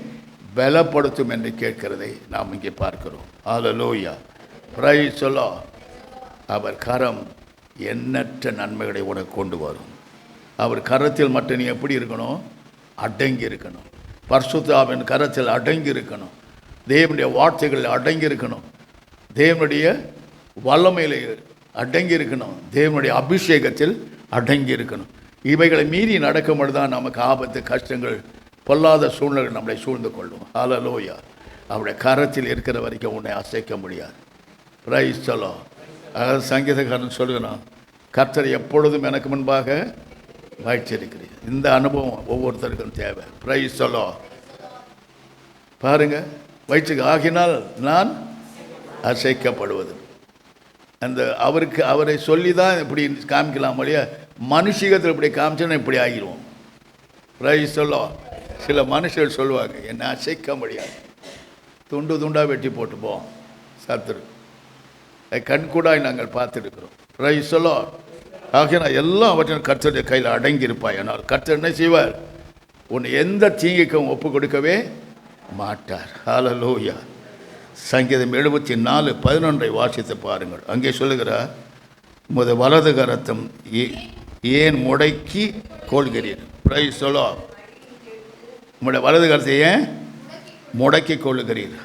பலப்படுத்தும் என்று கேட்கிறதை நாம் இங்கே பார்க்கிறோம். ஹல்லேலூயா. Praise the Lord. அவர் கரம் எண்ணற்ற நன்மைகளை உனக்கு கொண்டு வரும். அவர் கரத்தில் மட்டும் நீ எப்படி இருக்கணும்? அடங்கி இருக்கணும். பரிசுத்தாவின் கரத்தில் அடங்கி இருக்கணும். தேவனுடைய வார்த்தைகளில் அடங்கி இருக்கணும். தேவனுடைய வல்லமையில் அடங்கி இருக்கணும். தேவனுடைய அபிஷேகத்தில் அடங்கி இருக்கணும். இவைகளை மீறி நடக்கும் பொழுதுதான் நமக்கு ஆபத்து, கஷ்டங்கள், பொல்லாத சூழ்நிலை நம்மளை சூழ்ந்து கொள்ளும். ஹல்லேலூயா. அவருடைய கரத்தில் இருக்கிற வரைக்கும் உன்னை அசைக்க முடியாது. Price the Lord. அதாவது சங்கீதக்காரன் சொல்கிறான், கர்த்தர் எப்பொழுதும் எனக்கு முன்பாக வைச்சிருக்கிறேன். இந்த அனுபவம் ஒவ்வொருத்தருக்கும் தேவை. Price the Lord. பாருங்க, வைச்சுக்க. ஆகினால் நான் அசைக்கப்படுவது. அந்த அவரை சொல்லி தான் இப்படி காமிக்கலாம் இல்லையா? மனுஷீகத்தில் இப்படி காமிச்சோன்னா இப்படி ஆகிடுவோம். Price the Lord. சில மனுஷர்கள் சொல்லுவாங்க, என்னை அசைக்க முடியாது, துண்டு துண்டாக வெட்டி போட்டு போவோம் சத்துரு. கண்கூடாய் நாங்கள் பார்த்துருக்கிறோம். Price the Lord. ஆகினால் எல்லாம் அவற்றின் கர்த்தருடைய கையில் அடங்கியிருப்பாய். ஆனால் கர்த்தர் என்ன செய்வார்? உன்னை எந்த தீங்குக்கும் ஒப்பு கொடுக்கவே மாட்டார். ஹல்லேலூயா. சங்கீதம் 74:11 வாசித்து பாருங்கள். அங்கே சொல்லுகிறார், உமது வலது கரத்தம் ஏன் முடக்கி கொள்கிறீர்? Price the Lord. உம்முடைய வலது கரத்தை ஏன் முடக்கி கொள்ளுகிறீர்?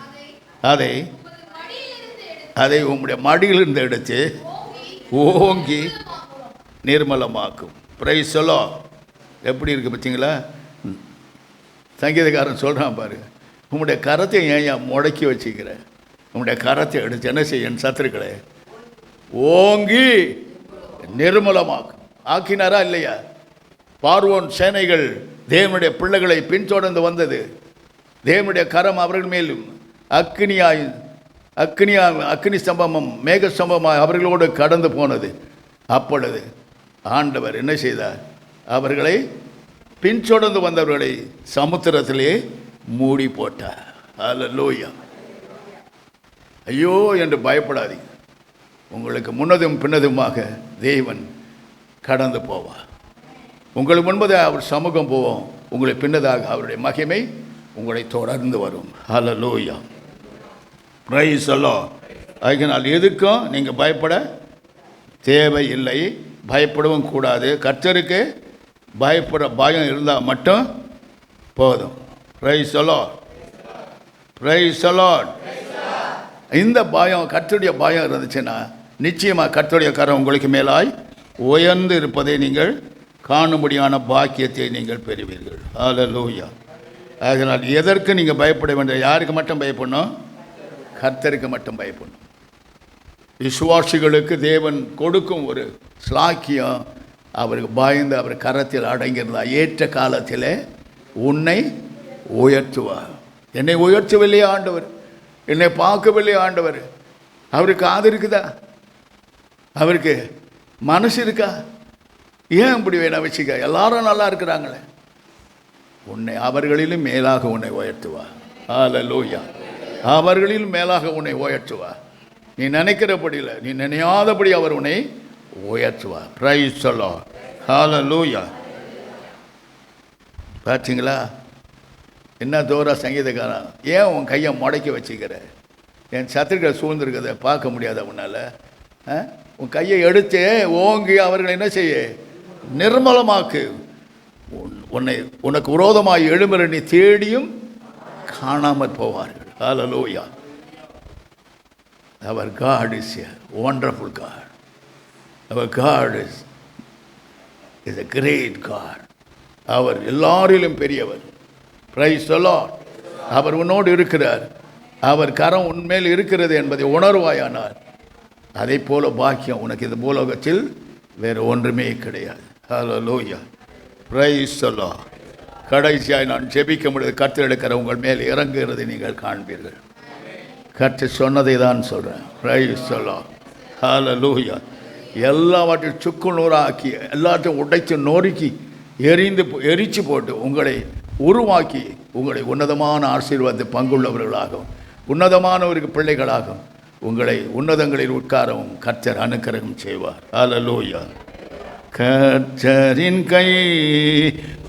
அதை உம்முடைய மடியிலிருந்து எடுத்து ஓங்கி நிர்மலமாக்கும். Price the Lord. எப்படி இருக்கு பார்த்தீங்களா? சங்கீதக்காரன் சொல்கிறான் பாருங்க, உம்முடைய கரத்தை ஏன் முடக்கி வச்சுக்கிற? உம்முடைய கரத்தை எடுத்து என்ன செய்ய? என் சத்துருக்களை ஓங்கி நிர்மலமாக்கும். ஆக்கினாரா இல்லையா? பார்வோன் சேனைகள் தேவனுடைய பிள்ளைகளை பின்தொடர்ந்து வந்தது. தேவனுடைய கரம் அவர்கள் மேலும் அக்கினி ஸ்தம்பமும் மேக ஸ்தம்பமாய் அவர்களோடு கடந்து போனது. அப்பொழுது ஆண்டவர் என்ன செய்தார்? அவர்களை பின்தொடர்ந்து வந்தவர்களை சமுத்திரத்திலே மூடி போட்டார். ஹல்லேலூயா. ஐயோ என்று பயப்படாதீங்க. உங்களுக்கு முன்னதும் பின்னதுமாக தேவன் கடந்து போவார். உங்களுக்கு முன்பதாக அவர் சமூகம் போவோம், உங்களை பின்னதாக அவருடைய மகிமை உங்களை தொடர்ந்து வரும். ஹல்லேலூயா. Praise the Lord. அதனால் எதுக்கும் நீங்கள் பயப்பட தேவையில்லை, பயப்படவும் கூடாது. கர்த்தருக்கு பயப்படுற பயம் இருந்தால் மட்டும் போதும். Price the Lord. Praise the Lord. இந்த பயம், கர்த்தருடைய பயம் இருந்துச்சுன்னா நிச்சயமாக கர்த்தருடைய கரம் உங்களுக்கு மேலாய் உயர்ந்து இருப்பதை நீங்கள் காணும்படியான பாக்கியத்தை நீங்கள் பெறுவீர்கள். ஹல்லேலூயா. அதனால் எதற்கு நீங்கள் பயப்பட வேண்டிய? யாருக்கு மட்டும் பயப்படணும்? கர்த்தருக்கு மட்டும் பயப்படணும். விசுவாசிகளுக்கு தேவன் கொடுக்கும் ஒரு ஸ்லாக்கியம், அவருக்கு பயந்து அவர் கரத்தில் அடங்கியிருந்தார். ஏற்ற காலத்தில் உன்னை உயர்த்துவார். என்னை உயர்த்தவில்லையே ஆண்டவர், என்னை பார்க்கவில்லையே ஆண்டவர். அவருக்கு காது இருக்குதா? அவருக்கு மனசு இருக்கா? ஏன் இப்படி வேணா வச்சுக்க? எல்லாரும் நல்லா இருக்கிறாங்களே. உன்னை அவர்களிலும் மேலாக உன்னை உயர்த்துவார். ஹல்லேலூயா. அவர்களிலும் மேலாக உன்னை உயர்த்துவார். நீ நினைக்கிறபடியில், நீ நினையாதபடி அவர் உன்னை உயர்த்துவார். Praise the Lord. ஹல்லேலூயா. பார்த்தீங்களா என்ன தோரா சங்கீதக்காரன்? ஏன் உன் கையை முடக்கி வச்சுக்கிற? என் சத்துருக்கள் சூழ்ந்திருக்கிறத பார்க்க முடியாத உன்னால்? உன் கையை எடுத்து ஓங்கி அவர்களை என்ன செய்ய? நிர்மலமாக்கு. உனக்கு விரோதமாக எழும்புற நீ தேடியும் காணாமல் போவார்கள். ஹல்லேலூயா. Our God is a wonderful God. Our God is a great God. அவர் எல்லாரிலும் பெரியவர். Price the Lord. அவர் உன்னோடு இருக்கிறார். அவர் கரம் உன்மேல் இருக்கிறது என்பதை உணர்வாயானார். அதை போல பாக்கியம் உனக்கு இந்த பூலோகத்தில் வேறு ஒன்றுமே கிடையாது. ஹல்லேலூயா. Praise the Lord. கடைசியாய் நான் ஜெபிக்க முடியாது. கர்த்தர் எடுக்கிற உங்கள் மேல் இறங்குகிறதை நீங்கள் காண்பீர்கள். கர்த்தர் சொன்னதை தான் சொல்கிறேன். Praise the Lord. ஹல்லேலூயா. எல்லாவற்றையும் சுக்கு நூறாக்கி, எல்லாத்தையும் உடைத்து நொறுக்கி எரிச்சு போட்டு உங்களை உருவாக்கி உங்களை உன்னதமான ஆசீர்வாதத்தை பங்குள்ளவர்களாகவும் உன்னதமானவருக்கு பிள்ளைகளாகவும் உங்களை உன்னதங்களில் உட்காரவும் கர்த்தர் அனுக்கிரகம் செய்வார். ஹல்லேலூயா. கர்த்தரின் கை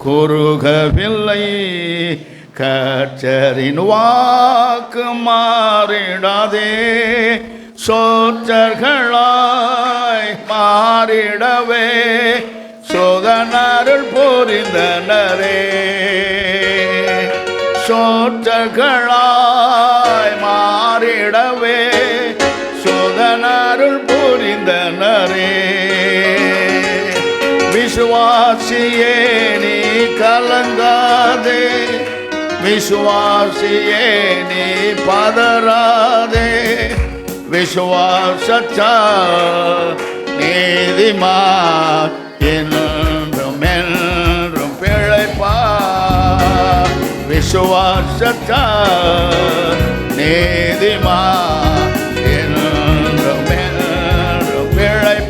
குறுகவில்லை, கர்த்தரின் வாக்கு மாறிடாதே, சோற்றர்களாய் மாறிடவே சோதனருள் புரிந்தனரே. பரிசுத்தர்களாய் மாறிடவே சோதனருள் புரிந்தனரே. விசுவாசியே நீ கலங்காதே, விசுவாசியே நீ பதறாதே, விசுவாசத்தால் நீதிமான் என்றும் என்றும் பிழைப்பார். விசுவாசத்தால் நீதிமான் என்றும் என்றும் பிழைப்பார்.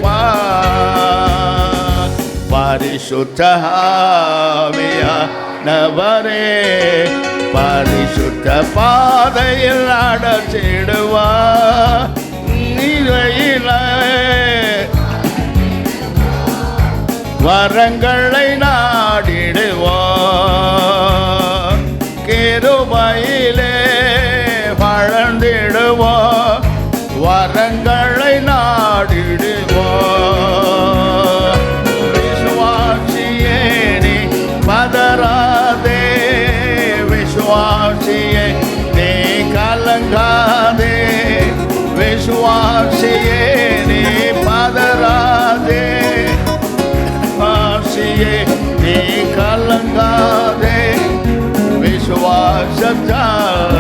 பரிசுத்த ஆவியானவரே பரிசுத்த பாதையில் நடத்திடுவார். நிலையிலே வரங்களை நாடிடுவார். கிருபையிலே வளர்ந்திடுவார். வரங்களை நாடிடுவார். விசுவாசியே நீ பதறாதே, விசுவாசியே நீ கலங்காதே, விசுவாசியே நீ பதறாதே, விசுவாசியே நீ கலங்காதே, விசுவாசத்தால்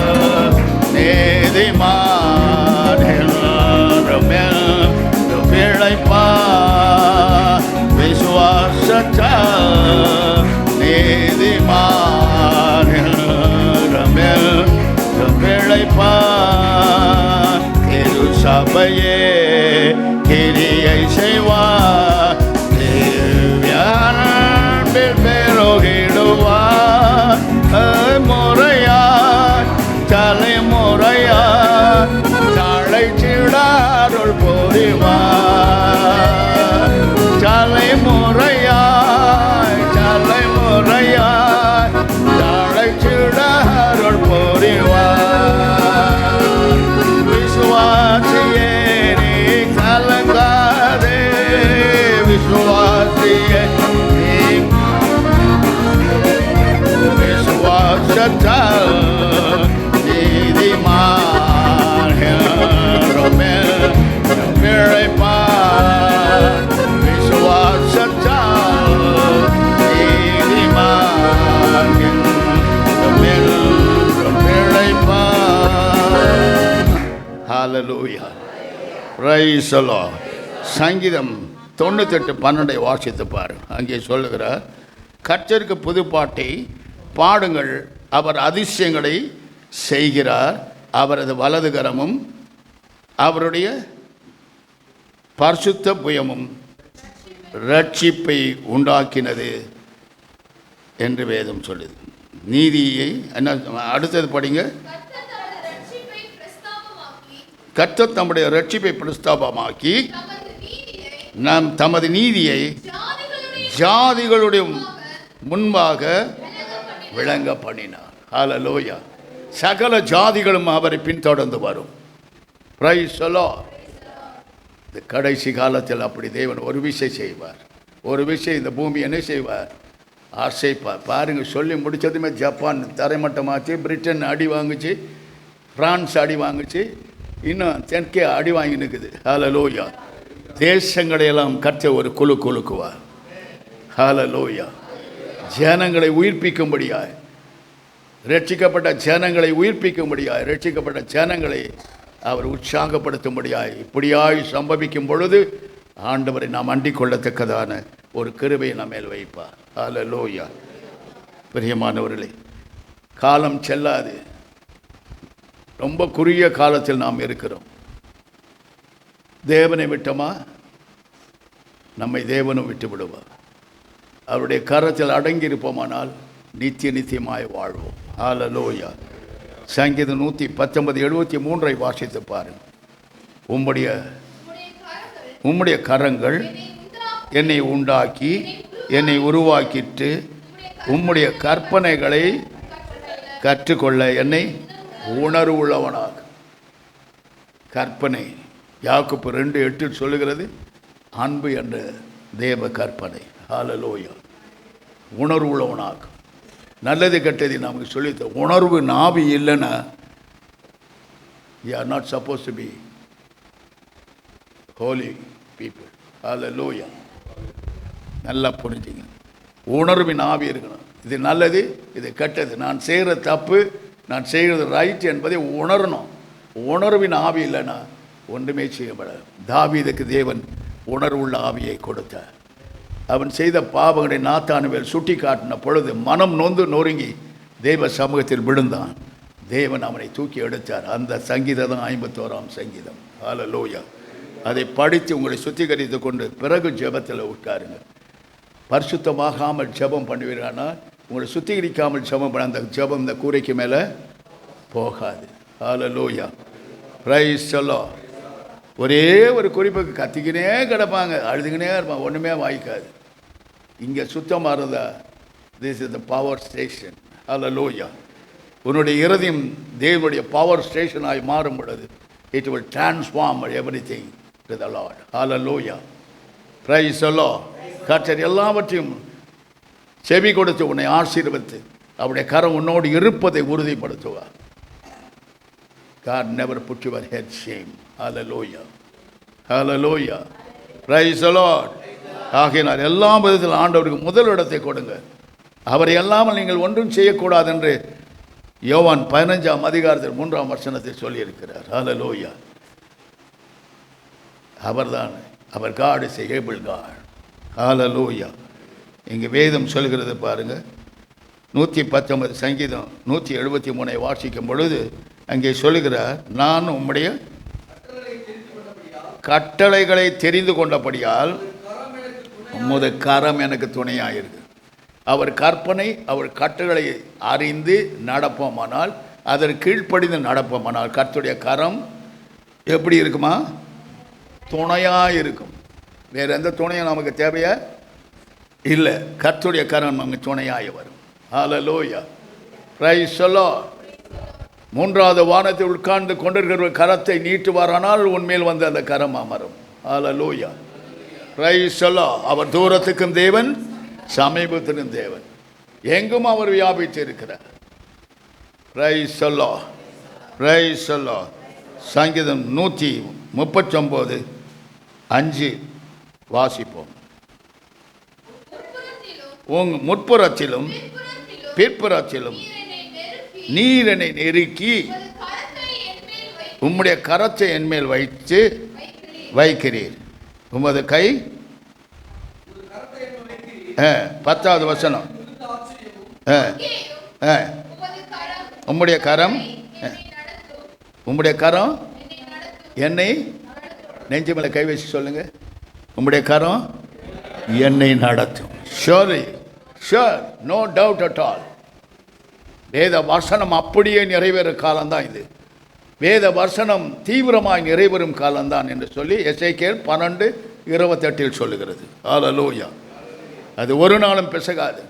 நீதிமான் என்றும் என்றும் பிழைப்பார். விசுவாசத்தால் நீதிமான் என்றும் என்றும் பிழைப்பார். திருச்சபையே கிரியை செய்வார், திவ்யானபில் பெருகிடுவார். முறையாய் தலைமுறையாய் தழைச்சிடாருள் புரிவார். தலைமுறையாய் தலைமுறையாய் தழைச்சிடாருள் புரிவார். விசுவாசியே நீ கலங்காதே, விசுவாசியே நீ விசுவாசத்தால் நீதிமான் என்றும் என்றும் பிழைப்பார். விசுவாசத்தால் நீதிமான் என்றும் என்றும் பிழைப்பார். ஹல்லேலூயா, பிரைஸ் தி லார்ட். சங்கீதம் 98:12 வாசித்து பாரு. அங்கே சொல்லுகிறார், கர்த்தருக்கு புதுப்பாட்டை பாடுங்கள், அவர் அதிசயங்களை செய்கிறார், அவரது வலதுகரமும் அவருடைய பரிசுத்த புயமும் ரட்சிப்பை உண்டாக்கினது என்று வேதம் சொல்லுது. நீதியை என்ன அடுத்தது படிங்க. கர்த்தர் தம்முடைய ரட்சிப்பை பிரஸ்தாபமாக்கி நாம் தமது நீதியை ஜாதிகளுடைய முன்பாக விளங்க பண்ணினார். ஹல்லேலூயா. சகல ஜாதிகளும் அவரை பின்தொடர்ந்து வரும். Price the Lord. இந்த கடைசி காலத்தில் அப்படி தேவன் ஒரு விஷயம் செய்வார். ஒரு விஷயம் இந்த பூமி என்ன செய்வார்? ஆசைப்பார். பாருங்க, சொல்லி முடிச்சதுமே ஜப்பான் தரைமட்டமாச்சு, பிரிட்டன் அடி வாங்குச்சு, பிரான்ஸ் அடி வாங்குச்சு, இன்னும் தெற்கே அடி வாங்கி நிற்குது. ஹல்லேலூயா. தேசங்களையெல்லாம் கர்த்தர் ஒரு குழு குலுக்குவார். ஹல்லேலூயா. ஜனங்களை உயிர்ப்பிக்கும்படியாய், ரட்சிக்கப்பட்ட ஜனங்களை உயிர்ப்பிக்கும்படியாய், ரட்சிக்கப்பட்ட ஜனங்களை அவர் உற்சாகப்படுத்தும்படியாய் இப்படியாய் சம்பவிக்கும் பொழுது ஆண்டவரை நாம் அண்டிக் கொள்ளத்தக்கதான ஒரு கிருபையை நம்ம மேல் வைப்பார். ஹல்லேலூயா. பிரியமானவர்களே, காலம் செல்லாது. ரொம்ப குறுகிய காலத்தில் நாம் இருக்கிறோம். தேவனை விட்டோமா நம்மை தேவனும் விட்டு விடுவார். அவருடைய கரத்தில் அடங்கியிருப்போமானால் நித்திய நித்தியமாய் வாழ்வோம். ஹல்லேலூயா. சங்கீதம் 119:73 வாசித்து பாருங்கள். உம்முடைய கரங்கள் என்னை உண்டாக்கி என்னை உருவாக்கிட்டு உம்முடைய கற்பனைகளை கற்றுக்கொள்ள என்னை உணர்வுள்ளவனாக. கற்பனை யாக்கோபு 2:8 சொல்லுகிறது, அன்பு என்ற தேவ கற்பனை. ஹல்லேலூயா. உணர்வுள்ளவனாக நல்லது கெட்டது நமக்கு சொல்லித்த உணர்வு நாவி இல்லைன்னா you are not supposed to be holy people. Hallelujah. நல்லா புரிஞ்சுங்க. உணர்வின் ஆவி இருக்கணும். இது நல்லது, இது கெட்டது, நான் செய்கிற தப்பு, நான் செய்கிறது ரைட் என்பதை உணரணும். உணர்வின் ஆவி இல்லைன்னா ஒன்றுமே செய்யப்படாது. தாவீதுக்கு தேவன் உணர்வுள்ள ஆவியை கொடுத்தார். அவன் செய்த பாவங்களை நாத்தானுவேல் சுட்டி காட்டின பொழுது மனம் நொந்து நொறுங்கி தேவ சமூகத்தில் விழுந்தான். தேவன் அவனை தூக்கி எடுத்தார். அந்த சங்கீதம் தான் 51ஆம் சங்கீதம். ஹல்லேலூயா. அதை படித்து உங்களை சுத்திகரித்து கொண்டு பிறகு ஜெபத்தில் உட்காருங்க. பரிசுத்தமாகாமல் ஜெபம் பண்ணுவீர்களானால் உங்களை சுத்திகரிக்காமல் ஜெபம் பண்ண அந்த ஜெபம் இந்த கூரைக்கு மேலே போகாது. ஹல்லேலூயா. Praise the Lord. ஒரே ஒரு குறிப்புக்கு கத்திக்கினே கிடப்பாங்க, அழுதுகினே இருப்பாங்க, ஒன்றுமே வாய்க்காது. இங்கே சுத்தமாக இருந்தா this is the power station. Hallelujah. உன்னுடைய இருதயம் தேவனுடைய பவர் ஸ்டேஷனாய் மாறும் பொழுது it will transform everything to the Lord. Hallelujah. Praise the Lord. கர்த்தர் எல்லாவற்றையும் செவி கொடுத்து உன்னை ஆசீர்வதித்து அவருடைய கரம் உன்னோடு இருப்பதை உறுதிப்படுத்துவார். God never put your head shame. Hallelujah. Hallelujah. Praise the Lord. ஆகையினால் எல்லா விதத்தில் ஆண்டவருக்கு முதல் இடத்தை கொடுங்க. அவரை இல்லாமல் நீங்கள் ஒன்றும் செய்யக்கூடாது என்று யோவான் 15ஆம் அதிகாரத்தில் 3ஆம் வசனத்தில் சொல்லியிருக்கிறார். Hallelujah. அவர்தான், அவர் God is a able God. Hallelujah. இங்கே வேதம் சொல்கிறது பாருங்க. 119 சங்கீதம் 173 வாசிக்கும் பொழுது அங்கே சொல்லுகிறார், நான் உம்முடைய கட்டளைகளை தெரிந்து கொண்டபடியால் உமது கரம் எனக்கு துணையாயிருக்கு. அவர் கற்பனை, அவர் கட்டளை அறிந்து நடப்போமானால், அதற்கு கீழ்ப்படிந்து நடப்போமானால் கர்த்தருடைய கரம் எப்படி இருக்குமா? துணையாக இருக்கும். வேறு எந்த துணையும் நமக்கு தேவையா இல்லை. கர்த்தருடைய கரம் நமக்கு துணையாக வரும். ஹல்லேலூயா. Praise the Lord. மூன்றாவது வானத்தில் உட்கார்ந்து கொண்டிருக்கிற கரத்தை நீட்டுவாரானால் உன்மேல் வந்து அந்த கரம் அமரும். ஹல்லேலூயா. Praise the Lord. அவர் தூரத்துக்கும் தேவன், சமீபத்திலும் தேவன், எங்கும் அவர் வியாபித்து இருக்கிறார். Price the Lord. Praise the Lord. சங்கீதம் 139:5 வாசிப்போம். முற்புறத்திலும் பிற்புறத்திலும் நீர் என்னை நெருக்கி உம்முடைய கரத்தை என்மேல் வைத்து வைக்கிறீர். உமது கை 10வது வசனம். உம்முடைய கரம், உம்முடைய கரம் என்னை, நெஞ்சு மேலே கை வச்சு சொல்லுங்க, உம்முடைய கரம் என்னை நடத்தும். Surely, sure, no doubt at all. வேத வசனம் அப்படியே நிறைவேறும் காலம்தான் இது. வேத வசனம் தீவிரமாய் நிறைவேறும் காலம்தான் என்று சொல்லி எசேக்கியேல் 12:28 சொல்லுகிறது. ஹல்லேலூயா. அது ஒரு நாளும் பிசகாது.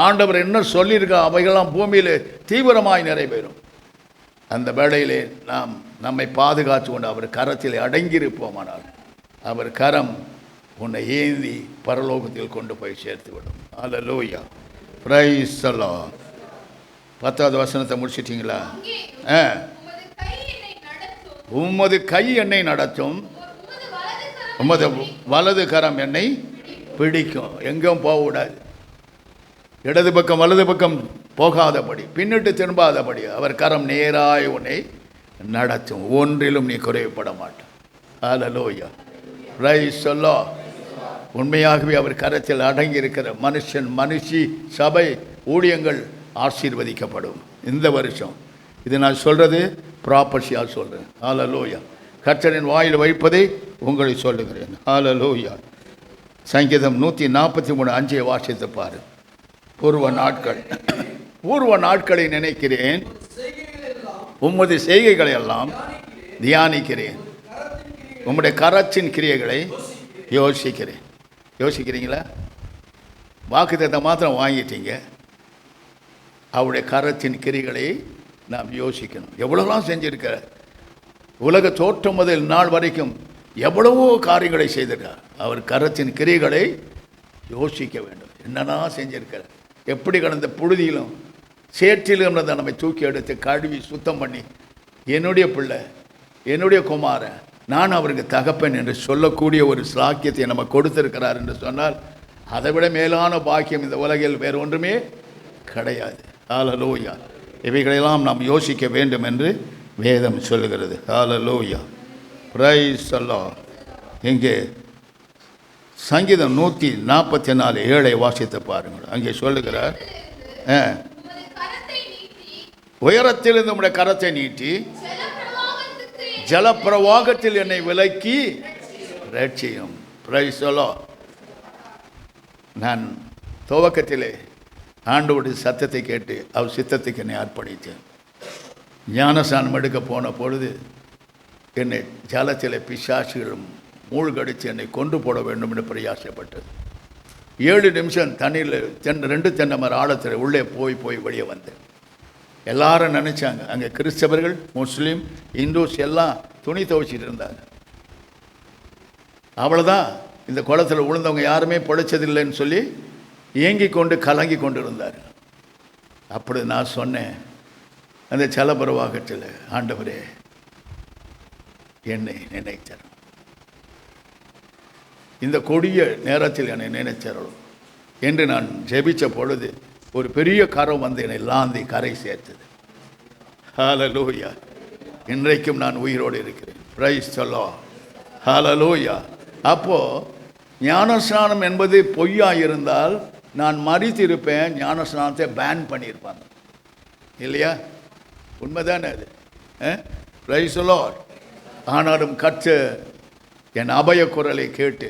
ஆண்டவர் என்ன சொல்லியிருக்கா அவைகளாம் பூமியில் தீவிரமாய் நிறைவேறும். அந்த வேளையிலே நாம் நம்மை பாதுகாத்து கொண்டு அவர் கரத்தில் அடங்கியிருப்போமானால் அவர் கரம் உன்னை ஏந்தி பரலோகத்தில் கொண்டு போய் சேர்த்து விடும். ஹல்லேலூயா. Praise the Lord. 10வது வசனத்தை முடிச்சிட்டிங்களா? உமது கை என்னை நடத்தும், உமது வலது கரம் என்னை பிடிக்கும். எங்கும் போகக்கூடாது. இடது பக்கம் வலது பக்கம் போகாதபடி, பின்னிட்டு திரும்பாதபடி அவர் கரம் நேராய் உன்னை நடத்தும். ஒன்றிலும் நீ குறைவுபட மாட்டான். ஹல்லேலூயா. Praise the Lord. உண்மையாகவே அவர் கரத்தில் அடங்கி இருக்கிற மனுஷன், மனுஷி, சபை, ஊழியங்கள் ஆசீர்வதிக்கப்படும். இந்த வருஷம் இது நான் சொல்கிறது ப்ராப்பர்ஷியாக சொல்கிறேன். ஹல்லேலூயா. கர்த்தரின் வாயில் வைப்பதை உங்களை சொல்லுகிறேன். ஹல்லேலூயா. சங்கீதம் 143:5 வாசித்து பாரு. பூர்வ நாட்களை நினைக்கிறேன், உமது செய்கைகளை எல்லாம் தியானிக்கிறேன், உம்முடைய கரத்தின் கிரியைகளை யோசிக்கிறேன். யோசிக்கிறீங்களா? வாக்குத்தத்தம் மாத்திரம் வாங்கிட்டீங்க, அவருடைய கரத்தின் கிரிகளை நாம் யோசிக்கணும். எவ்வளோலாம் செஞ்சிருக்கிற, உலக தோற்றம் முதல் நாள் வரைக்கும் எவ்வளவோ காரியங்களை செய்திருக்கார். அவர் கரத்தின் கிரிகளை யோசிக்க வேண்டும். என்னன்னா செஞ்சிருக்கிறார். எப்படி கடந்த புழுதியிலும் சேற்றில் இருந்ததை நம்மை தூக்கி எடுத்து கழுவி சுத்தம் பண்ணி என்னுடைய பிள்ளை, என்னுடைய குமாரன், நான் அவருக்கு தகப்பன் என்று சொல்லக்கூடிய ஒரு சாக்கியத்தை நம்ம கொடுத்திருக்கிறார் என்று சொன்னால் அதை விட மேலான பாக்கியம் இந்த உலகில் வேறு ஒன்றுமே கிடையாது. ஹல்லேலூயா. இவைகளெல்லாம் நாம் யோசிக்க வேண்டும் என்று வேதம் சொல்லுகிறது. ஹல்லேலூயா. Praise the Lord. இங்கே சங்கீதம் 144:7 வாசித்து பாருங்கள். அங்கே சொல்லுகிறார், உயரத்திலிருந்து உம்முடைய கரத்தை நீட்டி ஜலப்பிரவாகத்தில் என்னை விலக்கி ரட்சியும். Price the Lord. நான் துவக்கத்திலே ஆண்டவருடைய சத்தத்தை கேட்டு அவர் சித்தத்துக்கு என்னை அர்ப்பணித்தேன். ஞானஸ்நானம் எடுக்க போன பொழுது என்னை ஜலத்தில் பிசாசுகளும் மூழ்கடித்து என்னை கொண்டு போட வேண்டும் என்று பிரயாசப்பட்டது. 7 நிமிஷம் தண்ணியில் 2 தென்னை மரம் ஆழத்தில் உள்ளே போய் வெளியே வந்தேன். எல்லாரும் நினச்சாங்க அங்கே கிறிஸ்தவர்கள், முஸ்லீம், இந்துஸ் எல்லாம் துணி துவைச்சிட்டு இருந்தாங்க. அவ்வளோதான், இந்த குளத்தில் விழுந்தவங்க யாருமே பிழைச்சதில்லைன்னு சொல்லி ஏங்கி கொண்டு கலங்கி கொண்டு இருந்தார். அப்படி நான் சொன்னேன், அந்த ஜலப்பிரவாகத்தில், ஆண்டவரே என்னை நினைத்தரும், இந்த கொடிய நேரத்தில் என்னை நினைத்தரும் என்று நான் ஜெபித்த பொழுது ஒரு பெரிய கரம் வந்து என்னை லாந்தி கரை சேர்த்தது. ஹல்லேலூயா. இன்றைக்கும் நான் உயிரோடு இருக்கிறேன். Praise the Lord. ஹல்லேலூயா. அப்போது ஞானஸ்நானம் என்பது பொய்யா இருந்தால் நான் மறித்திருப்பேன். ஞானஸ்நானத்தை பேன் பண்ணியிருப்பாங்க இல்லையா? உண்மைதானே அது? Price the Lord. ஆனாலும் கர்த்தர் என் அபய குரலை கேட்டு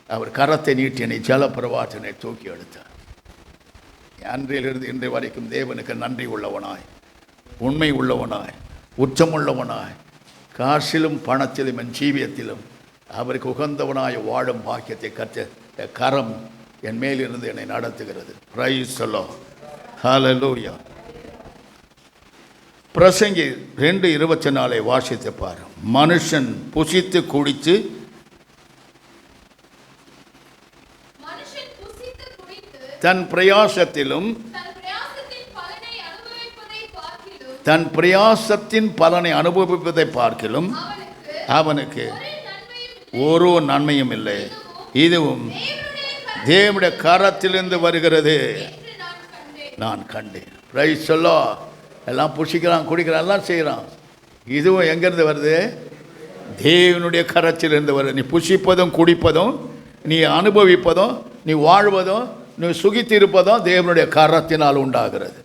அவர் கரத்தை நீட்டி என்னை ஜலப்பிரவாகத்தினை தூக்கி எடுத்தார். அன்றையிலிருந்து இன்றைய வரைக்கும் தேவனுக்கு நன்றி உள்ளவனாய், உண்மை உள்ளவனாய், உச்சமுள்ளவனாய், காசிலும் பணத்திலும் என் ஜீவியத்திலும் அவருக்கு உகந்தவனாய் வாழும் பாக்கியத்தை கற்ற கரம் என் மேலிருந்து என்னை நடத்துகிறது. Praise the Lord. ஹல்லேலூயா. பிரசங்கி 2:24 வாசித்து பாரு. மனுஷன் புசித்து குடித்து தன் பிரயாசத்திலும் தன் பிரயாசத்தின் பலனை அனுபவிப்பதை பார்க்கிலும் அவனுக்கு ஒரு நன்மையும் இல்லை, இதுவும் தேவனுடைய கரத்திலிருந்து வருகிறது நான் கண்டேன். Price the Lord. எல்லாம் புசிக்கிறான், குடிக்கிறான், எல்லாம் செய்கிறான். இதுவும் எங்கேருந்து வருது? தேவனுடைய கரத்திலிருந்து வருது. நீ புசிப்பதும் குடிப்பதும், நீ அனுபவிப்பதும், நீ வாழ்வதும், நீ சுகித்திருப்பதும் தேவனுடைய கரத்தினால் உண்டாகிறது.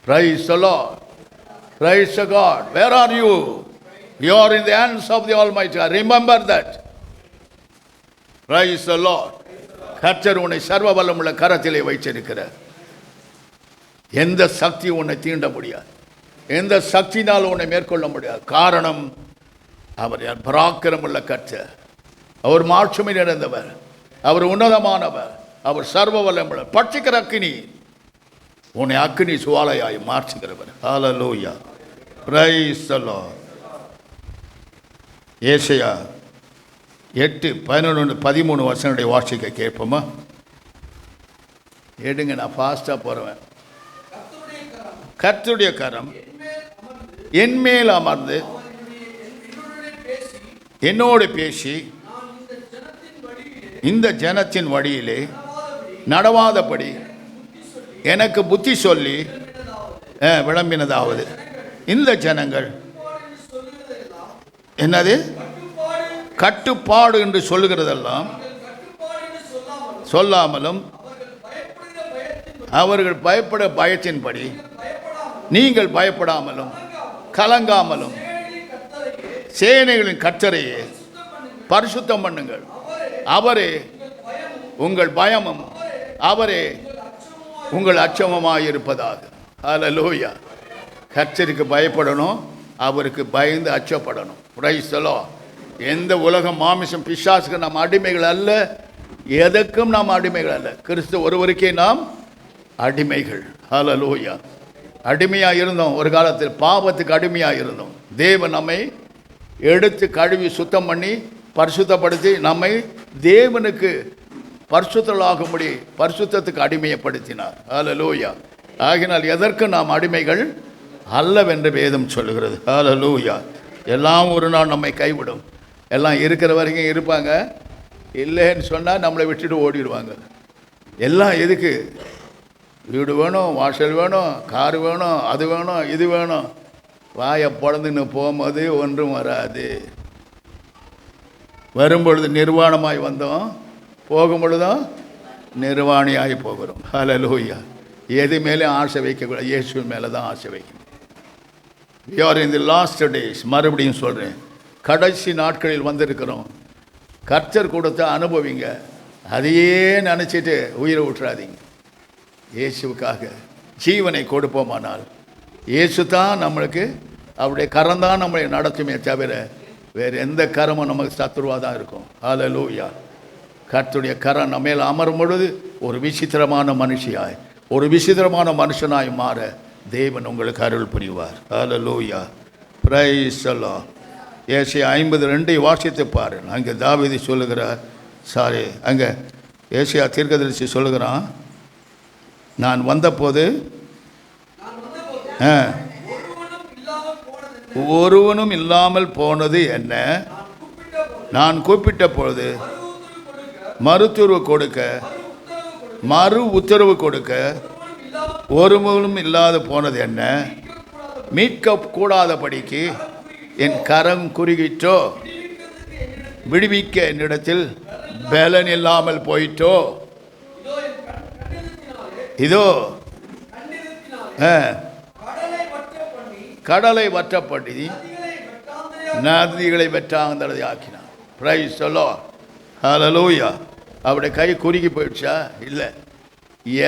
Price the Lord. Praise the God. Where are you? You are in the hands of the Almighty. Remember that. Praise the Lord. கர்த்தர் உன்னை சர்வ வல்லமுள்ள கரத்திலே வைத்திருக்கிறார். எந்த சக்தி உன்னை தீண்ட முடியாது, எந்த சக்தினால் உன்னை மேற்கொள்ள முடியாது. காரணம், அவர் பராக்கிரமுள்ள கர்த்தர், அவர் மாட்சிமை நிறைந்தவர், அவர் உன்னதமானவர், அவர் சர்வ வல்லமுள்ள பட்சிக்கிற அக்கினி, உன்னை அக்கினி சுவாலையாய் மாற்றுகிறவர். ஹல்லேலூயா. Praise the Lord. ஏசாயா 8:11-13 வசனங்களை வாசிக்க கேட்போமா? எடுங்க, நான் ஃபாஸ்ட்டாக போகிறேன். கர்த்தருடைய கரம் என் மேல் அமர்ந்து என்னோடு பேசி இந்த ஜனத்தின் வழியிலே நடவாதபடி எனக்கு புத்தி சொல்லி விளம்பினதாவது, இந்த ஜனங்கள் என்னது கட்டுப்பாடு என்று சொல்லுகிறதெல்லாம் சொல்லாமலும் அவர்கள் பயப்பட பயத்தின்படி நீங்கள் பயப்படாமலும் கலங்காமலும் சேனைகளின் கர்த்தரையே பரிசுத்தம் பண்ணுங்கள், அவரே உங்கள் பயமும் அவரே உங்கள் அச்சமமாக இருப்பதாக. ஹல்லேலூயா. கர்த்தருக்கு பயப்படணும், அவருக்கு பயந்து அச்சப்படணும். Price the Lord. எந்த உலகம் மாமிசம் பிசாசுக்கு நாம் அடிமைகள் அல்ல, எதற்கும் நாம் அடிமைகள் அல்ல. கிறிஸ்து ஒருவருக்கே நாம் அடிமைகள். ஹல்லேலூயா. அடிமையாக இருந்தோம், ஒரு காலத்தில் பாவத்துக்கு அடிமையாக இருந்தோம். தேவன் நம்மை எடுத்து கழுவி சுத்தம் பண்ணி பரிசுத்தப்படுத்தி நம்மை தேவனுக்கு பரிசுத்தலாகும்படி பரிசுத்தத்துக்கு அடிமையப்படுத்தினார். ஹல்லேலூயா. ஆகினால் எதற்கு நாம் அடிமைகள் அல்லவென்று வேதம் சொல்லுகிறது. ஹல்லேலூயா. எல்லாம் ஒரு நாள் நம்மை கைவிடும். எல்லாம் இருக்கிற வரைக்கும் இருப்பாங்க, இல்லைன்னு சொன்னால் நம்மளை விட்டுட்டு ஓடிடுவாங்க. எல்லாம் எதுக்கு? வீடு வேணும், வாசல் வேணும், காரு வேணும், அது வேணும், இது வேணும். வாயை பிறந்துன்னு போகும்போது ஒன்றும் வராது. வரும்பொழுது நிர்வாணமாய் வந்தோம், போகும் பொழுதும் நிர்வாணியாகி போகிறோம். ஹல்லேலூயா. எது மேலே ஆசை வைக்கக்கூடாது, இயேசு மேலே தான் ஆசை வைக்கணும். we are in the last days. மறுபடியும் சொல்கிறேன், கடைசி நாட்களில் வந்திருக்கிறோம். கர்த்தர் கொடுத்த அனுபவிங்க, அதையே நினச்சிட்டு உயிரை விட்டுறாதீங்க. இயேசுக்காக ஜீவனை கொடுப்போமானால் இயேசு தான் நம்மளுக்கு, அவருடைய கரம் தான் நம்மளை நடத்துமே தவிர வேறு எந்த கரமும் நமக்கு சத்துருவாக தான் இருக்கும். ஹல்லேலூயா. கர்த்தருடைய கரம் நம்ம மேல் அமரும் பொழுது ஒரு விசித்திரமான மனுஷியாய், ஒரு விசித்திரமான மனுஷனாய் மாற தேவன் உங்களுக்கு அருள் புரிவார். ஹல்லேலூயா. Praise the Lord. ஏசாயா 52 வாசித்து பாரு. அங்கே தாவீது சொல்லுகிறார், அங்கே ஏசாயா தீர்க்கதரிசி சொல்லுகிறான், நான் வந்தபோது ஒருவனும் இல்லாமல் போனது என்ன, நான் கூப்பிட்ட பொழுது மறு உத்தரவு கொடுக்க ஒருவனும் இல்லாத போனது என்ன, மீட்க கூடாதபடிக்கு என் கரம் குறுகிட்டோ, விடுவிக்க என்னிடத்தில் பலன் இல்லாமல் போயிட்டோ. இதோ கடலை வற்றப்படி நதிகளை வெட்டாந்தரதை ஆக்கினார். Praise the Lord. ஹல்லேலூயா. அவருடைய கை குறுகி போயிடுச்சா? இல்லை.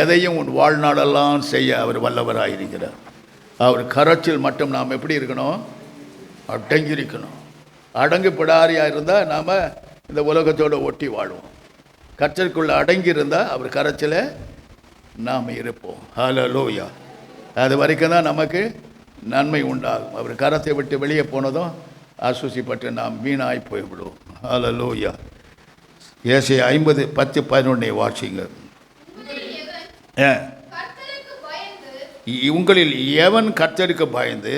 எதையும் உன் வாழ்நாளெல்லாம் செய்ய அவர் வல்லவராயிருக்கிறார். அவர் கரத்தில் மட்டும் நாம் எப்படி இருக்கணும்? அடங்கியிருக்கணும். அடங்கு பிடாரியாக இருந்தால் நாம் இந்த உலகத்தோடு ஒட்டி வாழ்வோம். கர்த்தருக்குள்ளே அடங்கி இருந்தால் அவர் கரத்தில் நாம் இருப்போம். ஹல்லேலூயா. அது வரைக்கும் தான் நமக்கு நன்மை உண்டாகும். அவர் கரத்தை விட்டு வெளியே போனதும் அசூசிப்பட்டு நாம் வீணாய் போய்விடுவோம். ஹல்லேலூயா. ஏசாயா 50:10-11 வாசிங்க. உங்களில் எவன் கர்த்தருக்கு பயந்து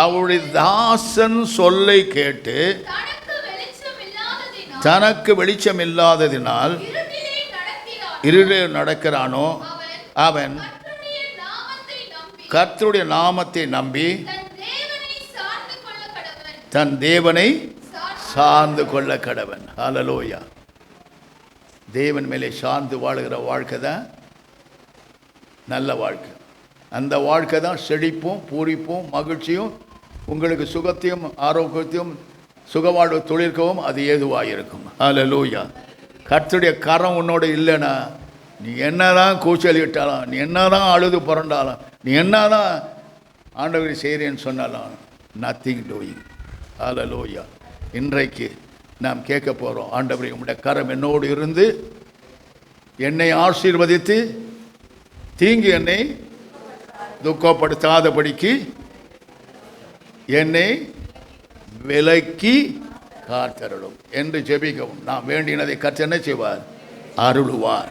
அவருடைய தாசன் சொல்லை கேட்டு தனக்கு வெளிச்சம் இல்லாததினால் இருளில் நடக்கிறானோ அவன் கர்த்தருடைய நாமத்தை நம்பி தன் தேவனை சார்ந்து கொள்ள கடவன். ஹல்லேலூயா. தேவன் மேலே சார்ந்து வாழுகிற வாழ்க்கை தான் நல்ல வாழ்க்கை. அந்த வாழ்க்கை தான் செழிப்பும் பூரிப்பும் மகிழ்ச்சியும், உங்களுக்கு சுகத்தையும் ஆரோக்கியத்தையும் சுகவாழ்வு தொழிற்கவும் அது ஏதுவாக இருக்கும். ஹல்லேலூயா. கர்த்தருடைய கரம் உன்னோடு இல்லைன்னா நீ என்ன தான் கூச்சல் விட்டாலும், நீ என்ன தான் அழுது புரண்டாலும், நீ என்ன தான் ஆண்டவரை செய்கிறேன்னு சொன்னாலும் நத்திங் டூயிங். ஹல்லேலூயா. இன்றைக்கு நாம் கேட்க போகிறோம், ஆண்டவரே உம்முடைய கரம் என்னோடு இருந்து என்னை ஆசீர்வதித்து தீங்கு என்னை துக்கப்படுத்தாதபடிக்கு என்னை விலக்கி காத்தருளும் என்று ஜெபிக்கவும். நாம் வேண்டினதை கர்த்தர் என்ன செய்வார்? அருளுவார்.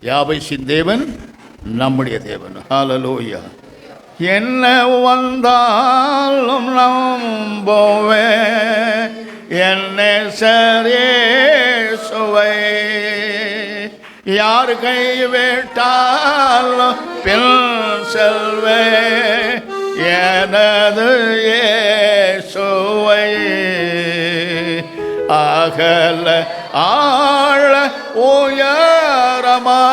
யாவையின் தேவன் நம்முடைய தேவன். ஹல்லேலூயா. என்ன வந்தாலும் நம்புவே என்ன சரேசுவை, யார் கைவிட்டாலும் பின் செல்வே எனது இயேசுவை. அகல ஆழ உயரமாய்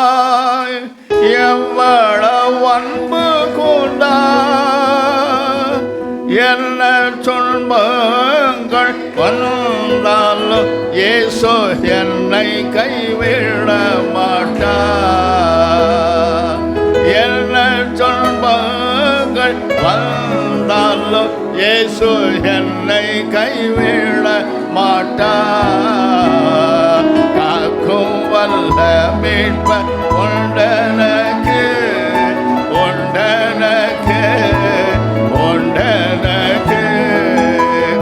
எவ்வளவு அன்பு கொண்டா, என்ன துன்பங்கள் வந்தாலும் இயேசு என்னை கைவிட மாட்டார். என்ன துன்பங்கள் வந்தாலும் இயேசு என்னை கைவிட மாட்டார். காக்கும் வல்ல மீட்பர் உண்டனக்கு உண்டனக்கு உண்டனக்கு.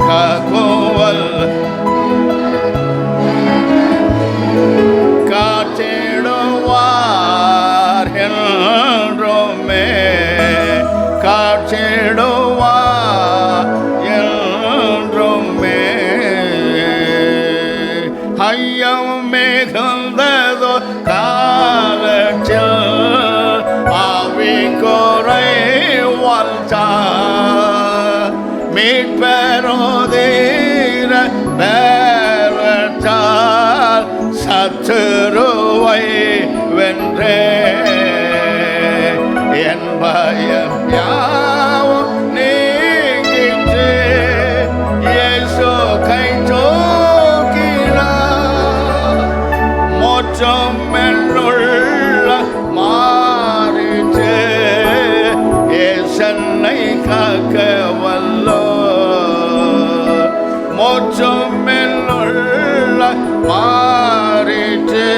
காக்கும் வல்ல காத்திடுவார் மீட்பெறுதீர பெறத்தால் சத்துருவை வென்றே என் பயம் யாவும் நீங்கிற்று இயேசு கை தூக்கினார் மோட்சம் என்னுள்ள மாறிற்று ஏசன்னை காக்க வல்லோ மோட்சம் என்னுள்ள மாறிற்று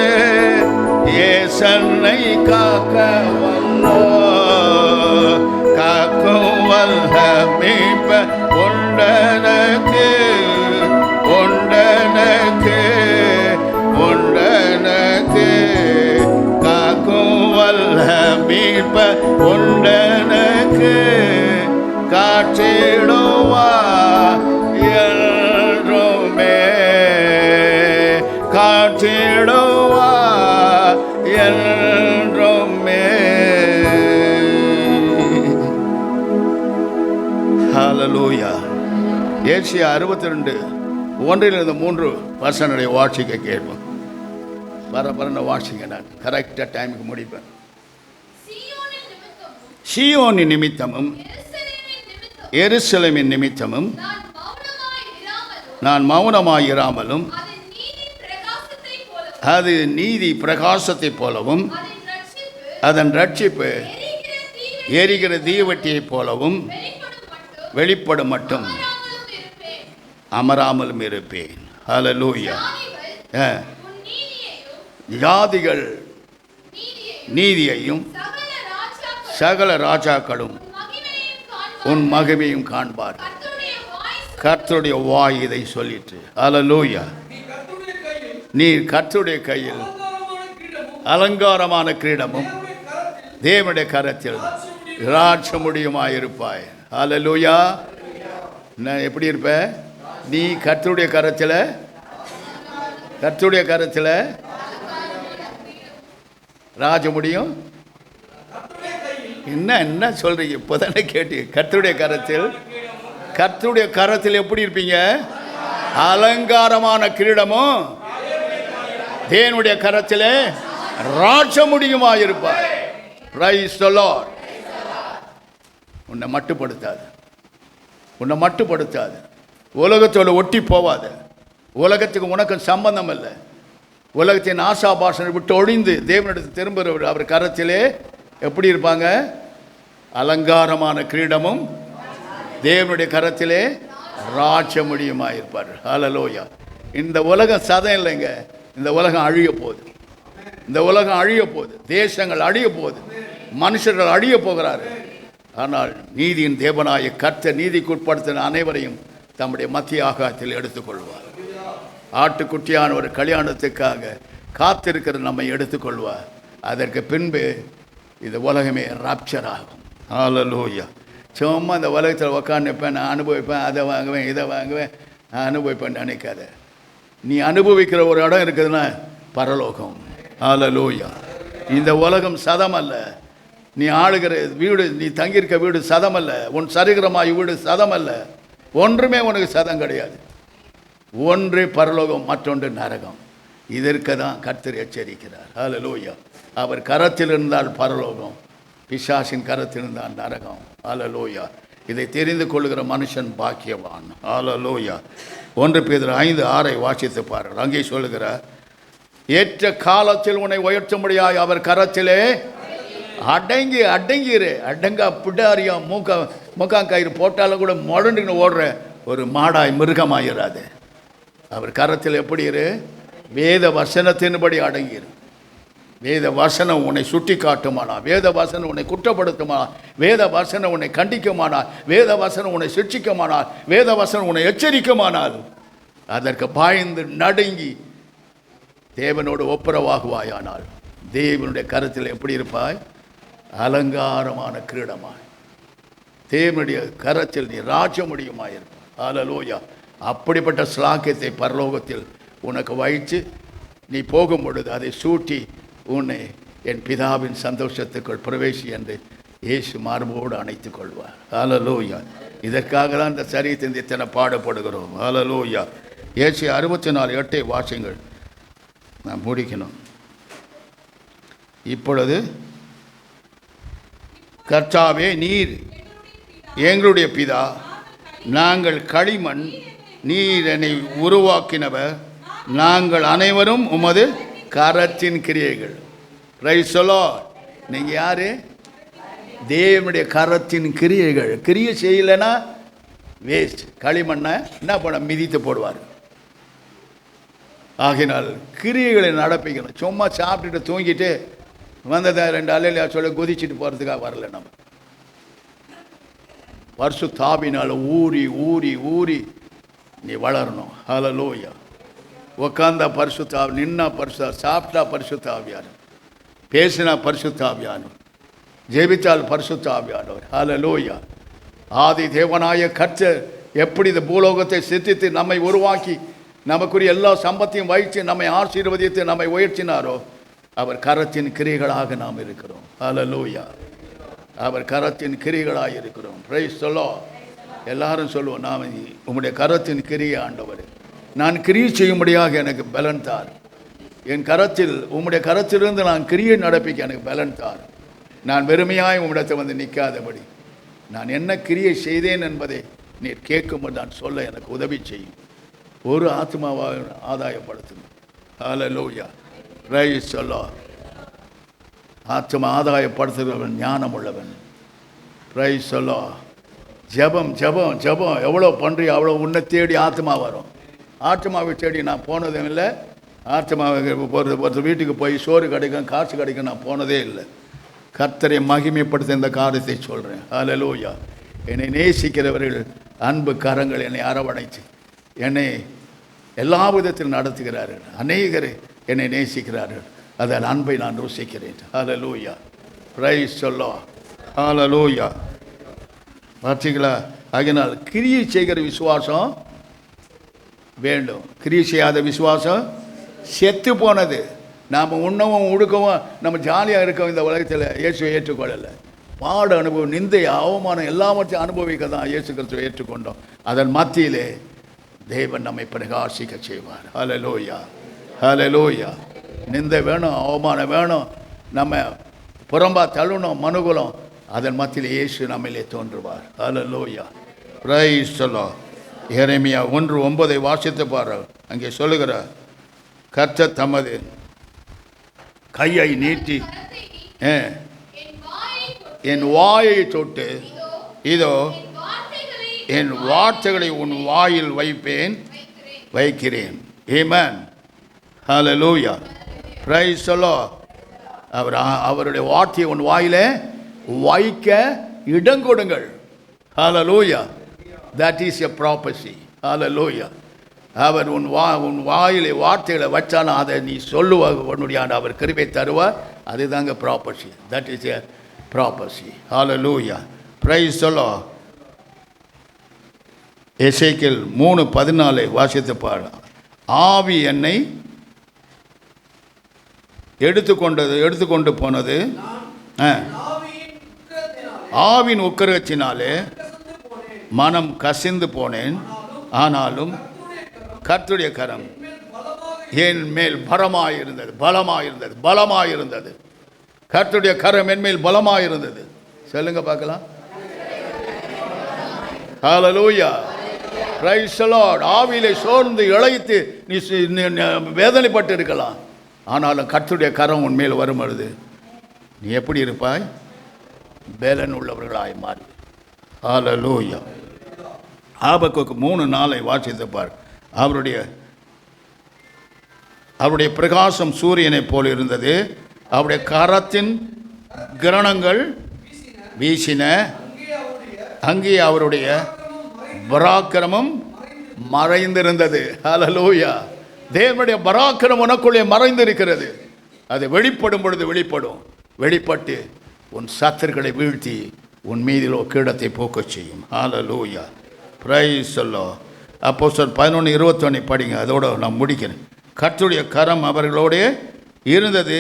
ஏசன்னை காக்க வல்லோ காக்கும் வல்ல மீட்ப உண்டனக்கு உண்டனக்கு உண்டனக்கு காக்கும் வல்ல மீட்ப உண்டனக்கு காற்றிடுவா என்றுமே காற்றிடுவா என்றுமே. ஹல்லேலூயா. ஏசாயா 62:1-3 வசனங்களை வாசிக்க கேட்போம். பரபரன்னு வாசிங்க, நான் கரெக்டாக டைமுக்கு முடிப்பேன். சீயோனின் நிமித்தமும் எருசலேமின் நிமித்தமும் நான் மௌனமாயிராமலும் அது நீதி பிரகாசத்தை போலவும் அதன் ரட்சிப்பு எரிகிற தீவட்டியைப் போலவும் வெளிப்படும் மட்டும் அமராமலும் இருப்பேன். ஹல்லேலூயா. ஜாதிகள் நீதியையும் சகல ராஜாக்களும் உன் மகிமையும் காண்பார். கர்த்தருடைய வாய் இதை சொல்லிற்று. ஹல்லேலூயா. நீ கர்த்தருடைய கையில் அலங்காரமான கிரீடமும் தேவனுடைய கரத்தில் ராஜமுடியுமாயிருப்பாய். ஹல்லேலூயா. நான் எப்படி இருப்ப? நீ கர்த்தருடைய கரத்தில் ராஜமுடியும். என்ன சொல்றீங்க? இப்போதானே கேட்டு. கர்த்தருடைய கரத்தில் எப்படி இருப்பீங்க? அலங்காரமான கிரீடமும் தேவனுடைய கரத்தில் ராஜமுடியுமாயிருப்பாய். Price the Lord. உன்னை மட்டுப்படுத்தாது. உலகத்தோட ஒட்டி போவாத. உலகத்துக்கு உனக்கு சம்பந்தம் இல்லை. உலகத்தின் ஆசாபாசனை விட்டு ஒழிந்து தேவனிடத்தில் திரும்புகிறவர் அவர் கரத்திலே எப்படி இருப்பாங்க? அலங்காரமான கிரீடமும் தேவனுடைய கரத்திலே ராஜமுடியுமாக இருப்பார். ஹல்லேலூயா. இந்த உலகம் சதம் இல்லைங்க. இந்த உலகம் அழிய போகுது. தேசங்கள் அழிய போகுது. மனுஷர்கள் அழிய போகிறார்கள். ஆனால் நீதியின் தேவனாய கர்த்தர் நீதிக்குட்படுத்தின அனைவரையும் தம்முடைய மத்திய ஆகாயத்தில் எடுத்துக்கொள்வார். ஆட்டுக்குட்டியான ஒரு கல்யாணத்துக்காக காத்திருக்கிற நம்மை எடுத்துக்கொள்வார். அதற்கு பின்பு இந்த உலகமே ராப்சர் ஆகும். ஹல்லேலூயா. சும்மா இந்த உலகத்தில் உக்காந்துப்பேன், நான் அனுபவிப்பேன், அதை வாங்குவேன், இதை வாங்குவேன், நான் அனுபவிப்பேன் நினைக்காத. நீ அனுபவிக்கிற ஒரு இடம் இருக்குதுன்னா பரலோகம். ஹல்லேலூயா. இந்த உலகம் சதம் அல்ல. நீ ஆளுகிற வீடு, நீ தங்கியிருக்க வீடு சதம் அல்ல. உன் சரீரமாய் வீடு சதம் அல்ல. ஒன்றுமே உனக்கு சதம் கிடையாது. ஒன்று பரலோகம், மற்றொன்று நரகம். இதற்கு தான் கர்த்தர் எச்சரிக்கிறார். ஹல்லேலூயா. அவர் கரத்தில் இருந்தால் பரலோகம், பிசாசின் கரத்தில் இருந்தால் நரகம். ஹல்லேலூயா. இதை தெரிந்து கொள்ளுகிற மனுஷன் பாக்கியவான். ஹல்லேலூயா. 1 பேதுரு 5:6 வாசித்து பாருங்கள். அங்கே சொல்லுகிறார், ஏற்ற காலத்தில் உன்னை உயர்த்தும்படியாய் அவர் கரத்திலே அடங்கிரு. அடங்கா பிடாரியா மூக்காங்கயிறு போட்டாலும் கூட முரண்டுன்னு ஓடுற ஒரு மாடாய் மிருகமாயிராது. அவர் கரத்தில் எப்படி இரு? வேத வசனத்தின்படி அடங்கிரு. வேத வசனம் உன்னை சுட்டி காட்டுமானால், வேத வசனம் உன்னை குற்றப்படுத்துமானால், வேத வசனம் உன்னை கண்டிக்குமானால், வேத வசனம் உன்னை சிட்சிக்குமானால், வேத வசனம் உன்னை எச்சரிக்குமானால் அதற்கு பாய்ந்து நடுங்கி தேவனோடு ஒப்புரவாகுவாயானால் தேவனுடைய கரத்தில் எப்படி இருப்பாய்? அலங்காரமான கிரீடமாய் தேவனுடைய கரத்தில் நீ ராஜமுடியுமாயிருப்பாய். ஹல்லேலூயா. அப்படிப்பட்ட ஸ்லாக்கியத்தை பரலோகத்தில் உனக்கு வைத்து நீ போகும் பொழுது அதை சூட்டி உன்னை என் பிதாவின் சந்தோஷத்துக்குள் பிரவேசி என்று இயேசு மார்போடு அணைத்துக் கொள்வார். ஹல்லேலூயா. இதற்காக தான் இந்த சரீரத்தின் இத்தனை பாடுபடுகிறோம். ஹல்லேலூயா. ஏசாயா 64:8 வாசிங்கள். நான் முடிக்கணும். இப்பொழுது கர்த்தாவே, நீர் எங்களுடைய பிதா, நாங்கள் களிமண், நீர் என்னை உருவாக்கினவர், நாங்கள் அனைவரும் உமது கரத்தின் கிரியைகள். Price the Lord. நீங்க யாரு? தேவனுடைய கரத்தின் கிரியைகள். கிரியை செய்யலைன்னா வேஸ்ட். களிமண்ணை என்ன பண்ண மிதித்து போடுவார். ஆகினால் கிரியைகளை நடப்பிக்கணும். சும்மா சாப்பிட்டுட்டு தூங்கிட்டு வந்ததை 2 அலையில சொல்ல குதிச்சுட்டு போகிறதுக்காக வரல. நம்ம பரிசுத்தாவினால் ஊறி ஊறி ஊறி நீ வளரணும். ஹல்லேலூயா. உட்காந்தா பரிசுத்தாவி, நின்னா பரிசுத்தா, சாப்பிட்டா பரிசுத்தாவியார், பேசினா பரிசுத்தாவியானவர், ஜெபித்தால் பரிசுத்தாவியானவர். ஹல்லேலூயா. ஆதி தேவனாய கர்த்தர் எப்படி இந்த பூலோகத்தை சித்தித்து நம்மை உருவாக்கி நமக்குரிய எல்லா சம்பத்தையும் வைத்து நம்மை ஆசீர்வதித்து நம்மை உயர்த்தினாரோ, அவர் கரத்தின் கிரியைகளாக நாம் இருக்கிறோம். ஹல்லேலூயா. அவர் கரத்தின் கிரியைகளாக இருக்கிறோம். Price the Lord. எல்லாரும் சொல்லுவோம், நாம் உம்முடைய கரத்தின் கிரியை ஆண்டவர், நான் கிரியை செய்யும்படியாக எனக்கு பலன் தார். என் கரத்தில், உம்முடைய கரத்திலிருந்து நான் கிரியை நடப்பிக்க எனக்கு பலன் தார். நான் வெறுமையாய் உம்மிடத்தை வந்து நிற்காதபடி நான் என்ன கிரியை செய்தேன் என்பதை நீர் கேட்கும்போது நான் சொல்ல எனக்கு உதவி செய்யும். ஒரு ஆத்மாவாக ஆதாயப்படுத்தணும். ஹல்லேலூயா. Praise the Lord. ஆத்மா ஆதாயப்படுத்துகிறவன் ஞானம் உள்ளவன். Price the Lord. ஜெபம் ஜெபம் ஜெபம் எவ்வளோ பண்ணுறியோ அவ்வளோ உன்னை தேடி ஆத்மா வரும். ஆத்மாவை தேடி நான் போனதும் இல்லை. ஆத்மாவை ஒரு வீட்டுக்கு போய் சோறு கிடைக்கும், காசு கிடைக்கும் நான் போனதே இல்லை. கர்த்தரை மகிமைப்படுத்த இந்த காரியத்தை சொல்கிறேன். ஹல்லேலூயா. என்னை நேசிக்கிறவர்கள் அன்பு கரங்கள் என்னை அரவணைத்து என்னை எல்லா விதத்திலும் நடத்துகிறார்கள். அநேகர் என்னை நேசிக்கிறார்கள். அதன் அன்பை நான் ருசிக்கிறேன். ஹல்லேலூயா. Praise the Lord. ஹல்லேலூயா. பார்த்தீங்களா? ஆகினால் கிரியை செய்கிற விசுவாசம் வேண்டும். கிரியை செய்யாத விசுவாசம் செத்து போனது. நாம் உண்ணவும் உடுக்கவும் நம்ம ஜாலியாக இருக்கோம். இந்த உலகத்தில் இயேசுவை ஏற்றுக்கொள்ளலை. பாடு அனுபவம், நிந்தை, அவமானம் எல்லாவற்றையும் அனுபவிக்க தான் இயேசு கிறிஸ்துவை ஏற்றுக்கொண்டோம். அதன் மத்தியிலே தேவன் நம்மை பிரகாசிக்க செய்வார். ஹல்லேலூயா. ஹல்லேலூயா. நிந்தை வேணும், அவமானம் வேணும், நம்ம புறம்பா தள்ளணும், மனுகுலம், அதன் மத்தியில் இயேசு நம்மிலே தோன்றுவார். ஹல்லேலூயா. Praise the Lord. எரேமியா 1:9 வாசித்து பாரு. அங்கே சொல்லுகிறார், கர்த்தர் தமது கையை நீட்டி என் வாயை தொட்டு, இதோ என் வார்த்தைகளை உன் வாயில் வைக்கிறேன். Amen. Hallelujah. Praise the Lord. அவருடைய வார்த்தையை உன் வாயிலே வைக்க இடங்கொடுங்கள். ஹல்லேலூயா. That is a prophecy. Hallelujah. அவர் உன் வாயிலே வார்த்தைகளை வச்சாலும் அதை நீ சொல்லுவாங்க, உன்னுடைய அவர் கிருபை தருவார். அதுதாங்க prophecy. That is a prophecy. Hallelujah. Praise the Lord. எசேக்கியேல் 3:14 வாசித்து பாரு. ஆவி என்னை எடுத்துக்கொண்டு போனது, ஆவின் உக்கிரத்தினாலே மனம் கசிந்து போனேன். ஆனாலும் கர்த்தருடைய கரம் என் மேல் பலமாயிருந்தது. கர்த்தருடைய கரம் என் மேல் பலமாயிருந்தது. சொல்லுங்க பார்க்கலாம். ஹல்லேலூயா. Praise the Lord. ஆவியிலே சோர்ந்து இளைத்து நீ வேதனைப்பட்டு இருக்கலாம். ஆனாலும் கர்த்தருடைய கரம் உன் மேல் வரும்பொழுது நீ எப்படி இருப்பாய்? பலன் உள்ளவர்களாய் மாறி. ஹல்லேலூயா. ஆபக்குக்கு 3:4 வாசித்து பார். அவருடைய பிரகாசம் சூரியனை போல் இருந்தது. அவருடைய கரத்தின் கிரணங்கள் வீசின. அங்கே அவருடைய பராக்கிரமம் மறைந்திருந்தது. ஹல்லேலூயா. தேவனுடைய பராக்கிரமம் உனக்குள்ளே மறைந்திருக்கிறது. அது வெளிப்படும் பொழுது வெளிப்பட்டு உன் சத்துருக்களை வீழ்த்தி உன் மீதிலோ கீடத்தை போக்கச் செய்யும். ஹல்லேலூயா. Praise the Lord. அப்போஸ்தலர் 11:21 படிங்க. அதோட நான் முடிக்கிறேன். கர்த்தருடைய கரம் அவர்களோடு இருந்தது.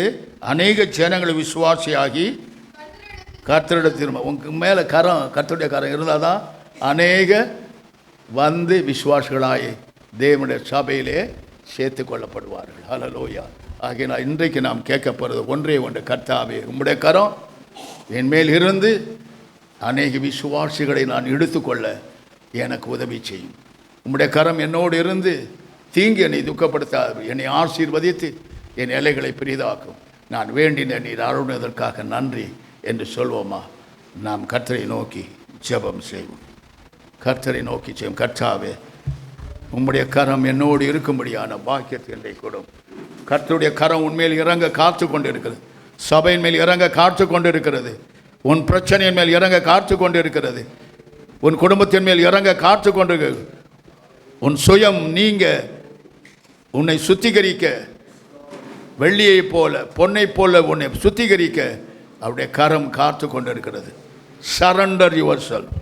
அநேக ஜனங்கள் விசுவாசியாகி கர்த்தரிடத்தில் உங்க மேலே கர்த்தருடைய கரம் இருந்தால் தான் அநேக வந்து விசுவாசிகளாய் தேவனுடைய சபையிலே சேர்த்து கொள்ளப்படுவார்கள். ஹல்லேலூயா. ஆகையினால் இன்றைக்கு நாம் கேட்கப்படுறது ஒன்றே ஒன்று, கர்த்தாவே உம்முடைய கரம் என் மேல் இருந்து அநேக விசுவாசிகளை நான் எடுத்துக்கொள்ள எனக்கு உதவி செய்யும். உம்முடைய கரம் என்னோடு இருந்து தீங்கு என்னை துக்கப்படுத்தாது, என்னை ஆசீர்வதித்து என் எல்லைகளை பெரிதாக்கும். நான் வேண்டின நீர் அருள்வதற்காக நன்றி என்று சொல்வோமா? நாம் கர்த்தரை நோக்கி ஜெபம் செய்வோம். கர்த்தரை நோக்கி செய்வோம். கர்த்தாவே உம்முடைய கரம் என்னோடு இருக்கும்படியான பாக்கியத்தை என்னை கொடும். கர்த்தருடைய கரம் உன்மேல் இறங்க காத்து கொண்டு இருக்கிறது. சபையின் மேல் இறங்க காத்து கொண்டு இருக்கிறது. உன் பிரச்சனையின் மேல் இறங்க காத்து கொண்டு இருக்கிறது. உன் குடும்பத்தின் மேல் இறங்க காத்து கொண்டு, உன் சுயம் நீங்க உன்னை சுத்திகரிக்க, வெள்ளியை போல பொன்னை போல உன்னை சுத்திகரிக்க அவருடைய கரம் காத்து கொண்டு இருக்கிறது. Surrender your self,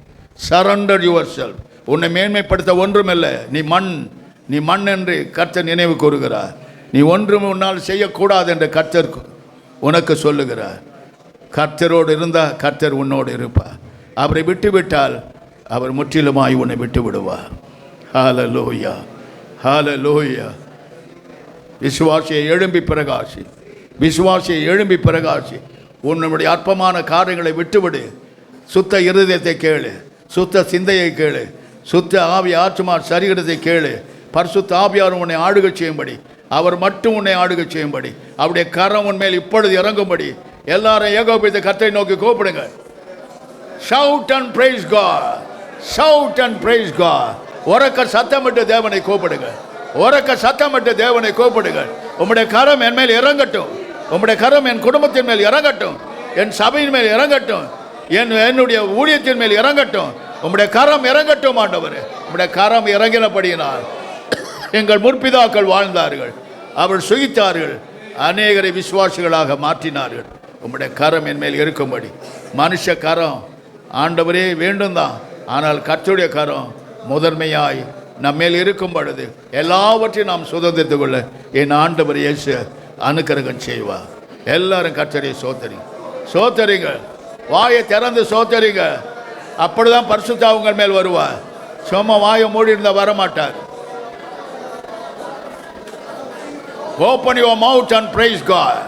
surrender your self. உன்னை மேன்மைப்படுத்த ஒன்றுமில்லை. நீ மண் என்று கர்த்தர் நினைவு கூறுகிறார். நீ ஒன்றும் உன்னால் செய்யக்கூடாது என்று கர்த்தர் உனக்கு சொல்லுகிறார். கர்த்தரோடு இருந்தால் கர்த்தர் உன்னோடு இருப்பார். அவரை விட்டுவிட்டால் அவர் முற்றிலுமாய் உன்னை விட்டு விடுவார். ஹல்லேலூயா, ஹல்லேலூயா. விசுவாசியை எழும்பி பிரகாசி, விசுவாசியை எழும்பி பிரகாசி. உன்னுடைய அற்பமான காரியங்களை விட்டுவிடு. சுத்த இருதயத்தை கேளு, சுத்த சிந்தையை கேளு, சுத்த ஆவி ஆற்றுமா சரீரத்தை கேளு. பரிசுத்த ஆவியார் உன்னை ஆளுகை செய்யும்படி, அவர் மட்டும் உன்னை ஆளுகை செய்யும்படி, அவருடைய கரம் உன்மேல் இப்பொழுது இறங்கும்படி எல்லாரும் ஏகோபித்த கர்த்தரை நோக்கி கூப்பிடுங்க. Shout and praise God, shout and praise God. உரக்க சத்தமிட்டு தேவனை கூப்பிடுங்க, உரக்க சத்தமிட்டு தேவனை கூப்பிடுங்க. உம்முடைய கரம் என் மேல் இறங்கட்டும், உம்முடைய கரம் என் குடும்பத்தின் மேல் இறங்கட்டும், என் சபையின் மேல் இறங்கட்டும், என்னுடைய ஊழியத்தின் மேல் இறங்கட்டும். உம்முடைய கரம் இறங்கட்டும் ஆண்டவரே. உம்முடைய கரம் இறங்கினபடியினால் எங்கள் முற்பிதாக்கள் வாழ்ந்தார்கள், அவர்கள் சுகித்தார்கள், அநேகரை விசுவாசிகளாக மாற்றினார்கள். உம்முடைய கரம் என் மேல் இருக்கும்படி. மனுஷ கரம் ஆண்டவரே வேண்டும் தான், ஆனால் கர்த்தருடைய கரம் முதன்மையாய் நம்மேல் இருக்கும் பொழுது எல்லாவற்றையும் நாம் சுதந்திரத்து கொள்ள என் ஆண்டவர் இயேசு அனுக்கிரகம் செய்வார். எல்லாரும் கர்த்தரை சோத்தரிங்க, சோத்தரிங்க, வாயை திறந்து சோத்தரிங்க. அப்படிதான் பரிசுத்த உங்கள் மேல் வருவார். சும்மா வாயை மூடி இருந்தால் வரமாட்டார். Open your mouth and praise God.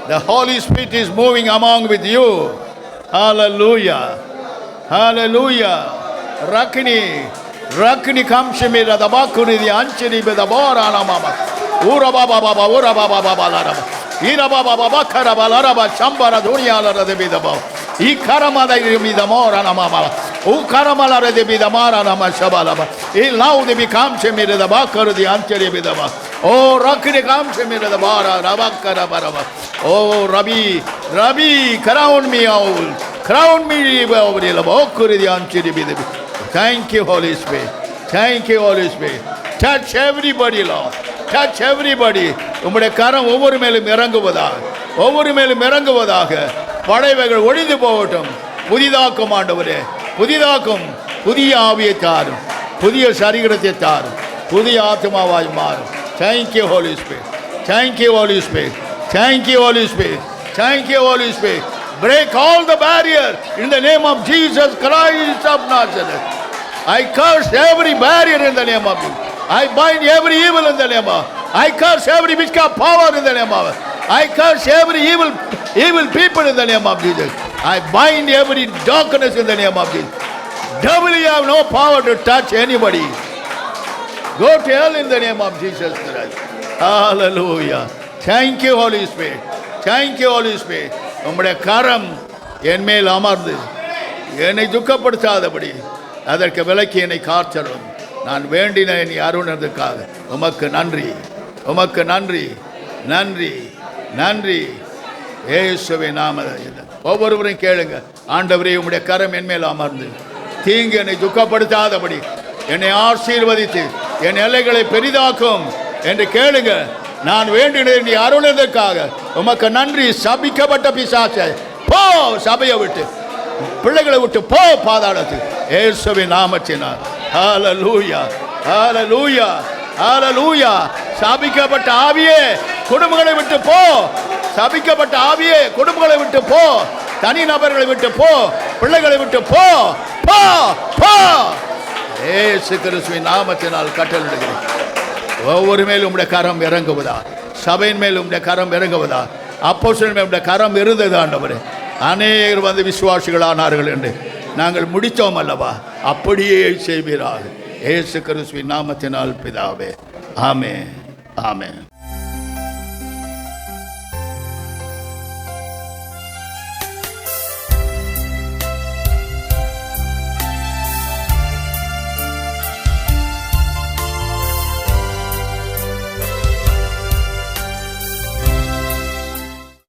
The Holy Spirit is moving among with you. Hallelujah, hallelujah. Rakini kamshimi da bakuri di anchini be da bora na mama. Ura baba laraba. Ira baba bakara balaraba chambara dunya lara de bidaba. I karama da mi da mora na mama. U karama lara de bidamara na mashabalaba. I lau de kamshimi da bakuri di anchini bidaba. Oh rakini kamshimi da bara rabakara baraba. Oh Rabbi crown me out. Crown me over the bakuri di anchini bidaba. Thank you, Holy Spirit. Thank you, Holy Spirit. Touch everybody, Lord. Touch everybody. உம்முடைய கரம் ஒவ்வொரு மேலும் இறங்குவதாக, ஒவ்வொரு மேலும் இறங்குவதாக. படைவைகள் ஒழிந்து போகட்டும். புதிதாக்கும் ஆண்டவரே, புதிதாக்கும். புதிய ஆவியை தாரும், புதிய சரீரத்தை தாரும், புதிய ஆத்மாவாய் மாறும். Thank you, Holy Spirit. Thank you, Holy Spirit. Thank you, Holy Spirit. Thank you, Holy Spirit. Break all the barriers in the name of Jesus Christ of Nazareth. I curse every barrier in the name of Jesus. I bind every evil in the name of. I curse every witchcraft power in the name of. I curse every evil people in the name of Jesus. I bind every darkness in the name of Jesus. Devil, you have no power to touch anybody. Go to hell in the name of Jesus Christ. Hallelujah. Thank you, Holy Spirit. Thank you, Holy Spirit. உம்முடைய கரம் என் மேல் அமர்ந்து என்னை துக்கப்படுத்தாதபடி அதற்கு விலக்கி என்னை காத்தரும். நான் வேண்டின நீ அருணதற்காக உமக்கு நன்றி, உமக்கு நன்றி, நன்றி, நன்றி. இயேசுவின் நாமத்தில் ஒவ்வொருவரையும் கேளுங்க. ஆண்டவரே உம்முடைய கரம் என் மேல் அமர்ந்து தீங்கு என்னை துக்கப்படுத்தாதபடி என்னை ஆசீர்வதித்து என் எல்லைகளை பெரிதாக்கும் என்று கேளுங்க. நான் வேண்டினதை நீ அருளதற்காக உமக்கு நன்றி. சபிக்கப்பட்ட பிசாசே போ, சபையை விட்டு பிள்ளைகளை விட்டு போ பாதாளத்துக்கு இயேசுவின் நாமத்தினால். ஹல்லேலூயா, ஹல்லேலூயா, ஹல்லேலூயா. சபிக்கப்பட்ட ஆவியே குடும்பங்களை விட்டு போ, சபிக்கப்பட்ட ஆவியே குடும்பங்களை விட்டு போ. தனி நபர்களை விட்டு போ, பிள்ளைகளை விட்டு போ போ போ. இயேசு கிறிஸ்துவின் நாமத்தினால் கட்டளையிடுகிறேன். ஒவ்வொரு மேலும் உம்முடைய கரம் இறங்குவதா, சபையின் மேல் உம்முடைய கரம் இறங்குவதா, அப்போஸ்தலர் மேல் உம்முடைய கரம் இருந்தது ஆண்டவரே. அநேகர் வந்து விசுவாசிகள் ஆனார்கள் என்று நாங்கள் முடித்தோம் அல்லவா, அப்படியே செய்வீராக. இயேசு கிறிஸ்துவின் நாமத்தினால் பிதாவே, ஆமென் ஆமென்.